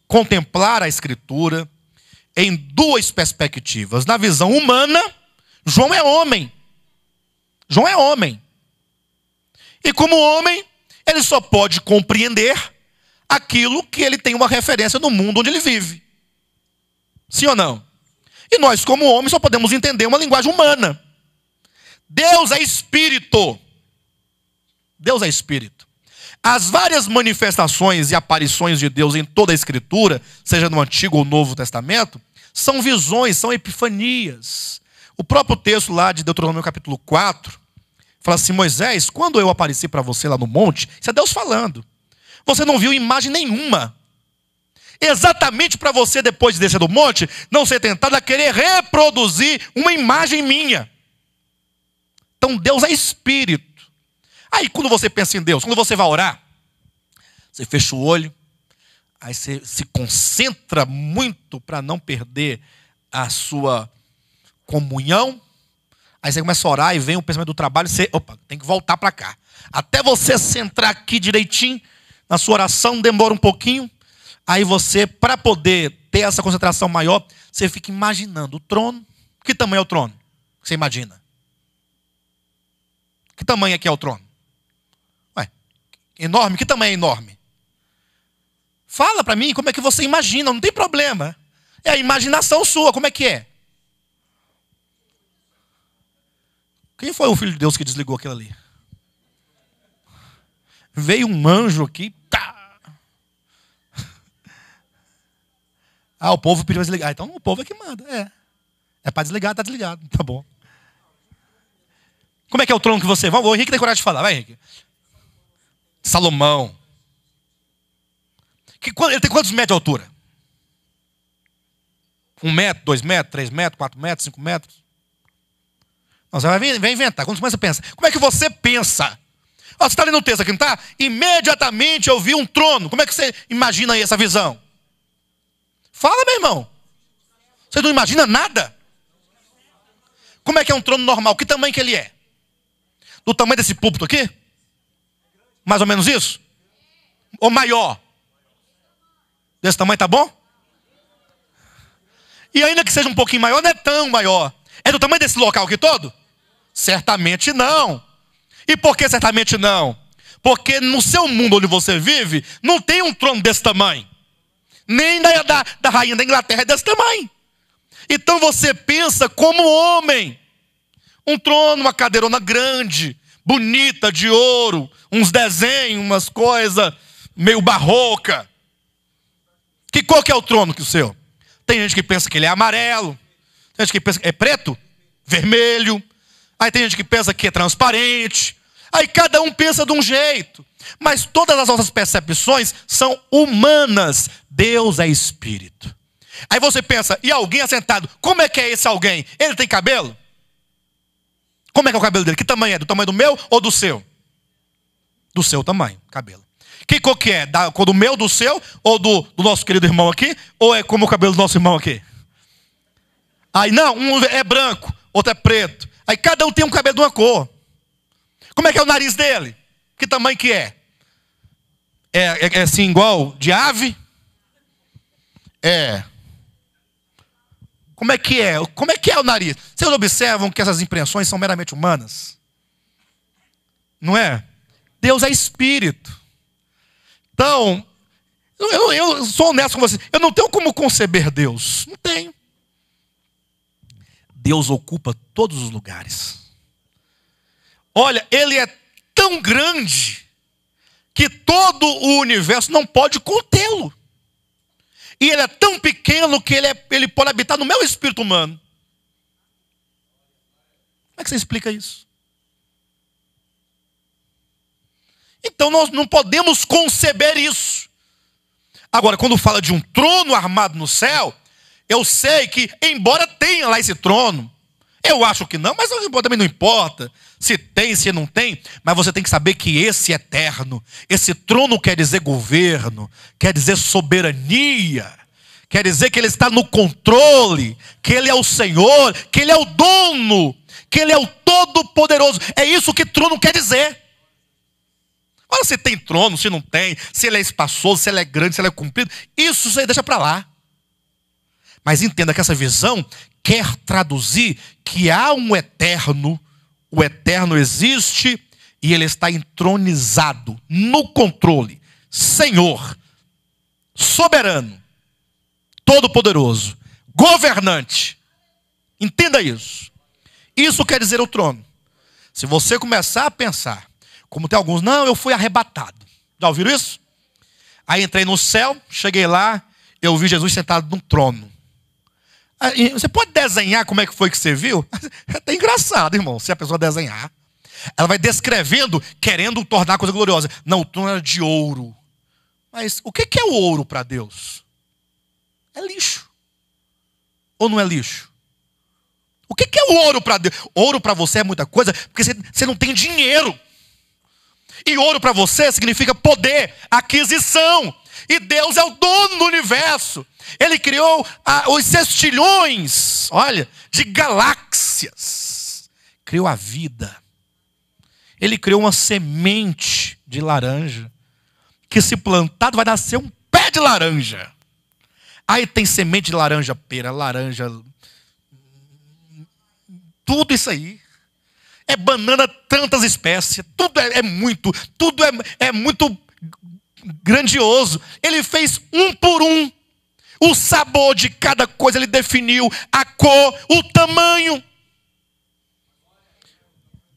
A: contemplar a Escritura em duas perspectivas. Na visão humana, João é homem. João é homem. E como homem, ele só pode compreender aquilo que ele tem uma referência no mundo onde ele vive. Sim ou não? E nós, como homens, só podemos entender uma linguagem humana. Deus é espírito. Deus é espírito. As várias manifestações e aparições de Deus em toda a Escritura, seja no Antigo ou Novo Testamento, são visões, são epifanias. O próprio texto lá de Deuteronômio capítulo 4, fala assim, Moisés, quando eu apareci para você lá no monte, isso é Deus falando. Você não viu imagem nenhuma. Exatamente para você, depois de descer do monte, não ser tentado a querer reproduzir uma imagem minha. Então Deus é espírito. Aí quando você pensa em Deus, quando você vai orar, você fecha o olho, aí você se concentra muito para não perder a sua comunhão. Aí você começa a orar e vem o pensamento do trabalho, você, tem que voltar para cá. Até você centrar aqui direitinho na sua oração, demora um pouquinho. Aí você, para poder ter essa concentração maior, você fica imaginando o trono. Que tamanho é o trono? Você imagina? Que tamanho é que é o trono? Enorme? Que tamanho é enorme? Fala para mim como é que você imagina, não tem problema. É a imaginação sua, como é que é? Quem foi o Filho de Deus que desligou aquilo ali? Veio um anjo aqui. Tá. O povo pediu para desligar. Então o povo é que manda. É para desligar, está desligado. Tá bom. Como é que é o trono que você... O Henrique tem coragem de falar. Vai, Henrique. Salomão. Ele tem quantos metros de altura? 1 metro, 2 metros, 3 metros, 4 metros, 5 metros? Não, você vai inventar. Quando você pensa, como é que você pensa? Você está lendo o texto aqui, não está? Imediatamente eu vi um trono. Como é que você imagina aí essa visão? Fala, meu irmão. Você não imagina nada? Como é que é um trono normal? Que tamanho que ele é? Do tamanho desse púlpito aqui? Mais ou menos isso? Ou maior? Desse tamanho tá bom? E ainda que seja um pouquinho maior, não é tão maior. É do tamanho desse local aqui todo? Certamente não. E por que certamente não? Porque no seu mundo onde você vive, não tem um trono desse tamanho. Nem da rainha da Inglaterra é desse tamanho. Então você pensa como homem. Um trono, uma cadeirona grande, bonita, de ouro, uns desenhos, umas coisas meio barroca. Que cor que é o trono que o seu? Tem gente que pensa que ele é amarelo. Tem gente que pensa que é preto, vermelho. Aí tem gente que pensa que é transparente. Aí cada um pensa de um jeito. Mas todas as nossas percepções são humanas. Deus é espírito. Aí você pensa, e alguém assentado, como é que é esse alguém? Ele tem cabelo? Como é que é o cabelo dele? Que tamanho é? Do tamanho do meu ou do seu? Do seu tamanho, cabelo. Que cor que é? Da cor do meu, do seu? Ou do nosso querido irmão aqui? Ou é como o cabelo do nosso irmão aqui? Aí não, um é branco, outro é preto. Aí cada um tem um cabelo de uma cor. Como é que é o nariz dele? Que tamanho que é? É assim igual de ave? É. Como é que é? Como é que é o nariz? Vocês observam que essas impressões são meramente humanas? Não é? Deus é espírito. Então, eu sou honesto com vocês. Eu não tenho como conceber Deus. Não tenho. Deus ocupa todos os lugares. Olha, Ele é tão grande que todo o universo não pode contê-lo. E Ele é tão pequeno que ele pode habitar no meu espírito humano. Como é que você explica isso? Então nós não podemos conceber isso. Agora, quando fala de um trono armado no céu, eu sei que, embora tenha lá esse trono, eu acho que não, mas também não importa se tem, se não tem, mas você tem que saber que esse eterno, esse trono quer dizer governo, quer dizer soberania, quer dizer que Ele está no controle, que Ele é o Senhor, que Ele é o dono, que Ele é o todo-poderoso. É isso que trono quer dizer. Olha, se tem trono, se não tem, se ele é espaçoso, se ele é grande, se ele é comprido, isso você deixa para lá. Mas entenda que essa visão quer traduzir que há um eterno, o eterno existe e ele está entronizado no controle, Senhor, soberano, todo-poderoso, governante. Entenda isso. Isso quer dizer o trono. Se você começar a pensar, como tem alguns, não, eu fui arrebatado. Já ouviram isso? Aí entrei no céu, cheguei lá, eu vi Jesus sentado num trono. Aí, você pode desenhar como é que foi que você viu? É até engraçado, irmão, se a pessoa desenhar. Ela vai descrevendo, querendo tornar a coisa gloriosa. Não, o trono era de ouro. Mas o que é o ouro para Deus? É lixo. Ou não é lixo? O que é o ouro para Deus? Ouro para você é muita coisa, porque você não tem dinheiro. E ouro para você significa poder, aquisição. E Deus é o dono do universo. Ele criou os sextilhões, olha, de galáxias. Criou a vida. Ele criou uma semente de laranja, que se plantado vai nascer um pé de laranja. Aí tem semente de laranja pera, laranja, tudo isso aí. É banana, tantas espécies, tudo tudo é muito grandioso. Ele fez um por um. O sabor de cada coisa ele definiu, a cor, o tamanho,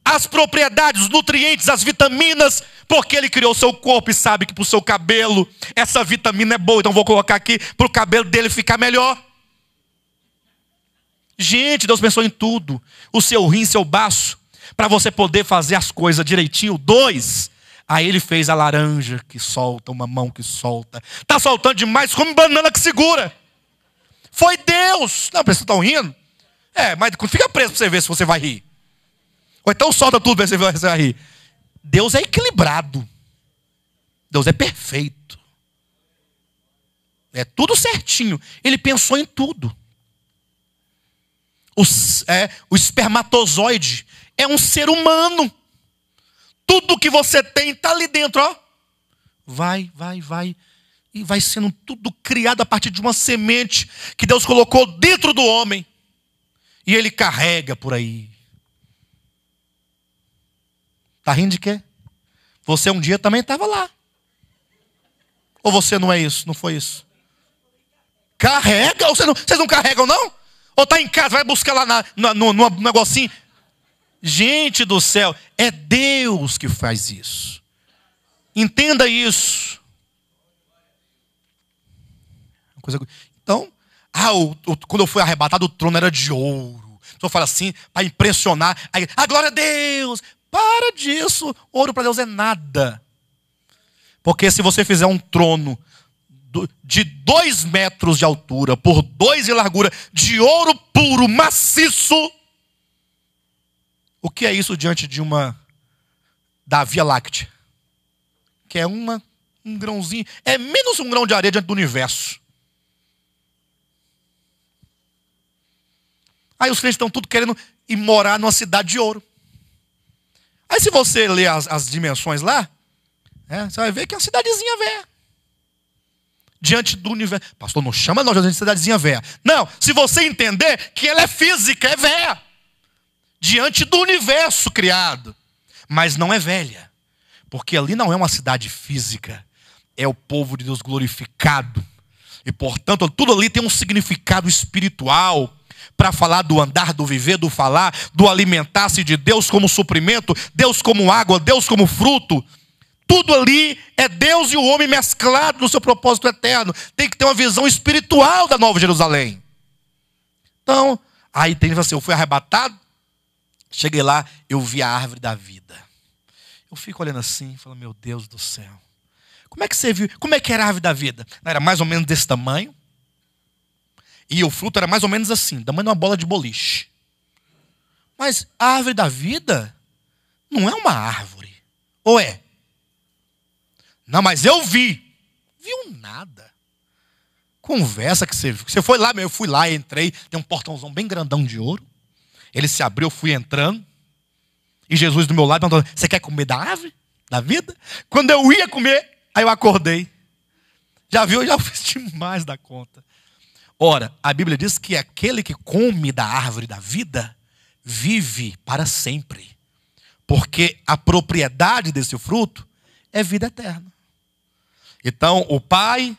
A: as propriedades, os nutrientes, as vitaminas, porque ele criou o seu corpo e sabe que para o seu cabelo essa vitamina é boa, então vou colocar aqui para o cabelo dele ficar melhor. Gente, Deus pensou em tudo. O seu rim, seu baço, para você poder fazer as coisas direitinho. 2, aí ele fez a laranja que solta, uma mão que solta. Está soltando demais, come banana que segura. Foi Deus. Não, vocês estão rindo? Mas fica preso para você ver se você vai rir. Ou então solta tudo para você ver se você vai rir. Deus é equilibrado. Deus é perfeito. É tudo certinho. Ele pensou em tudo. O espermatozoide é um ser humano. Tudo que você tem está ali dentro, ó. Vai. E vai sendo tudo criado a partir de uma semente que Deus colocou dentro do homem. E ele carrega por aí. Está rindo de quê? Você um dia também estava lá. Ou você não é isso? Não foi isso? Carrega? Vocês não carregam, não? Ou está em casa, vai buscar lá no negocinho. Gente do céu, é Deus que faz isso. Entenda isso. Então, quando eu fui arrebatado, o trono era de ouro. Então fala assim, para impressionar. Aí, glória a Deus. Para disso. Ouro para Deus é nada. Porque se você fizer um trono de 2 metros de altura, por 2 de largura, de ouro puro, maciço, o que é isso diante da Via Láctea? Que é um grãozinho, é menos um grão de areia diante do universo. Aí os crentes estão tudo querendo ir morar numa cidade de ouro. Aí se você ler as dimensões lá, você vai ver que é uma cidadezinha velha. Diante do universo. Pastor, não chama nós de cidadezinha velha. Não, se você entender que ela é física, é velha. Diante do universo criado. Mas não é velha. Porque ali não é uma cidade física. É o povo de Deus glorificado. E portanto, tudo ali tem um significado espiritual. Para falar do andar, do viver, do falar, do alimentar-se de Deus como suprimento, Deus como água, Deus como fruto. Tudo ali é Deus e o homem mesclado no seu propósito eterno. Tem que ter uma visão espiritual da Nova Jerusalém. Então, aí tem assim, eu fui arrebatado, cheguei lá, eu vi a árvore da vida. Eu fico olhando assim, falando, meu Deus do céu. Como é que você viu? Como é que era a árvore da vida? Era mais ou menos desse tamanho. E o fruto era mais ou menos assim, tamanho de uma bola de boliche. Mas a árvore da vida não é uma árvore. Ou é? Não, mas eu vi. Viu nada. Conversa que você viu. Você foi lá, eu fui lá, entrei. Tem um portãozão bem grandão de ouro. Ele se abriu, eu fui entrando. E Jesus do meu lado perguntou, você quer comer da árvore? Da vida? Quando eu ia comer, aí eu acordei. Já viu? Eu já fiz demais da conta. Ora, a Bíblia diz que aquele que come da árvore da vida, vive para sempre. Porque a propriedade desse fruto é vida eterna. Então, o Pai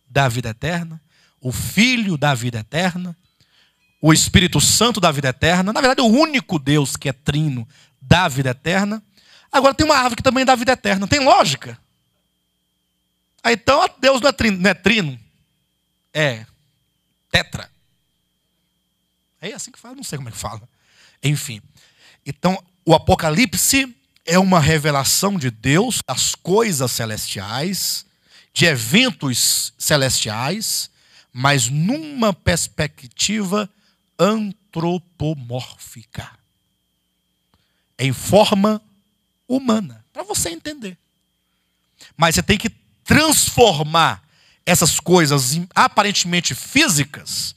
A: dá vida eterna, o Filho dá vida eterna, o Espírito Santo dá vida eterna. Na verdade, o único Deus que é trino dá vida eterna. Agora, tem uma árvore que também dá vida eterna. Tem lógica? Então, Deus não é trino. É tetra. É assim que fala? Não sei como é que fala. Enfim. Então, o Apocalipse é uma revelação de Deus, das coisas celestiais, de eventos celestiais, mas numa perspectiva antropomórfica. Em forma humana. Para você entender. Mas você tem que transformar essas coisas aparentemente físicas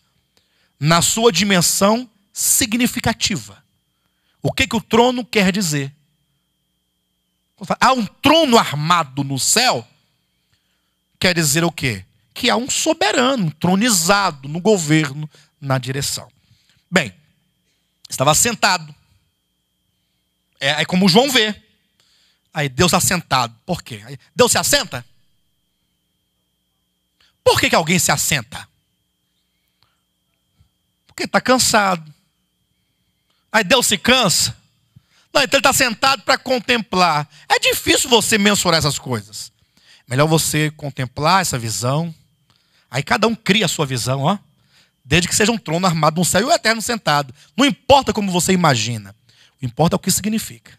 A: na sua dimensão significativa. O que o trono quer dizer? Há um trono armado no céu, quer dizer o quê? Que há um soberano, tronizado no governo, na direção. Bem, estava sentado. É como João vê. Aí Deus está sentado. Por quê? Aí Deus se assenta? Por que alguém se assenta? Porque está cansado. Aí Deus se cansa. Não, então ele está sentado para contemplar. É difícil você mensurar essas coisas. Melhor você contemplar essa visão. Aí cada um cria a sua visão, ó. Desde que seja um trono armado no céu e o eterno sentado. Não importa como você imagina. O que importa é o que significa.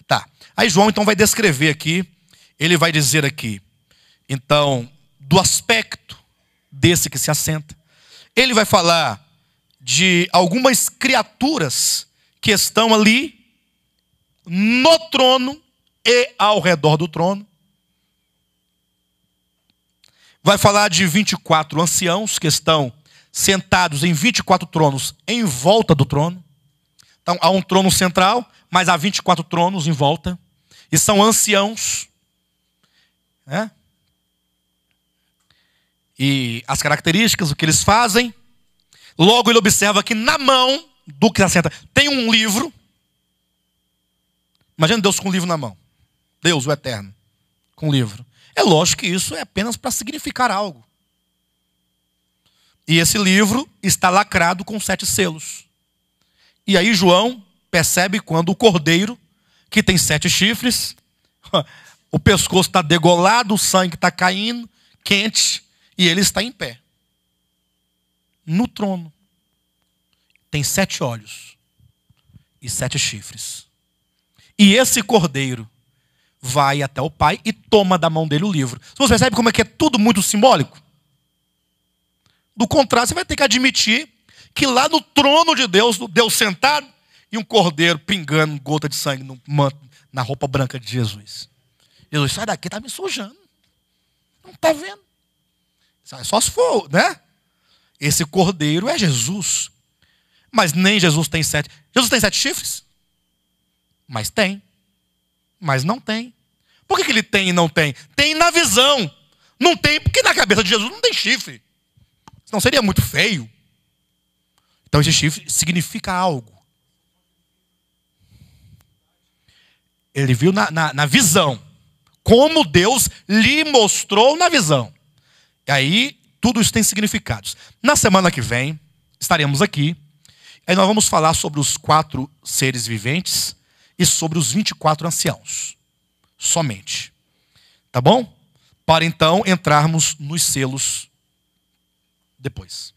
A: Tá. Aí João então vai descrever aqui. Ele vai dizer aqui. Então, do aspecto desse que se assenta. Ele vai falar de algumas criaturas que estão ali no trono e ao redor do trono. Vai falar de 24 anciãos que estão sentados em 24 tronos em volta do trono. Então há um trono central, mas há 24 tronos em volta. E são anciãos. Né? E as características, o que eles fazem. Logo ele observa que na mão do que se assenta tem um livro. Imagina Deus com um livro na mão. Deus, o eterno, com um livro. É lógico que isso é apenas para significar algo. E esse livro está lacrado com 7 selos. E aí João percebe quando o cordeiro, que tem 7 chifres, o pescoço está degolado, o sangue está caindo, quente, e ele está em pé. No trono. Tem 7 olhos e 7 chifres. E esse cordeiro vai até o Pai e toma da mão dele o livro. Você percebe como é que é tudo muito simbólico? Do contrário, você vai ter que admitir que lá no trono de Deus, Deus sentado e um cordeiro pingando gota de sangue no manto, na roupa branca de Jesus. Jesus, sai daqui, está me sujando. Não está vendo. Só se for, né? Esse cordeiro é Jesus. Mas nem Jesus tem 7. Jesus tem 7 chifres? Mas tem. Mas não tem. Por que ele tem e não tem? Tem na visão. Não tem porque na cabeça de Jesus não tem chifre. Senão seria muito feio. Então esse chifre significa algo. Ele viu na visão. Como Deus lhe mostrou na visão. E aí, tudo isso tem significados. Na semana que vem, estaremos aqui. Aí nós vamos falar sobre os 4 seres viventes e sobre os 24 anciãos. Somente. Tá bom? Para então entrarmos nos selos depois.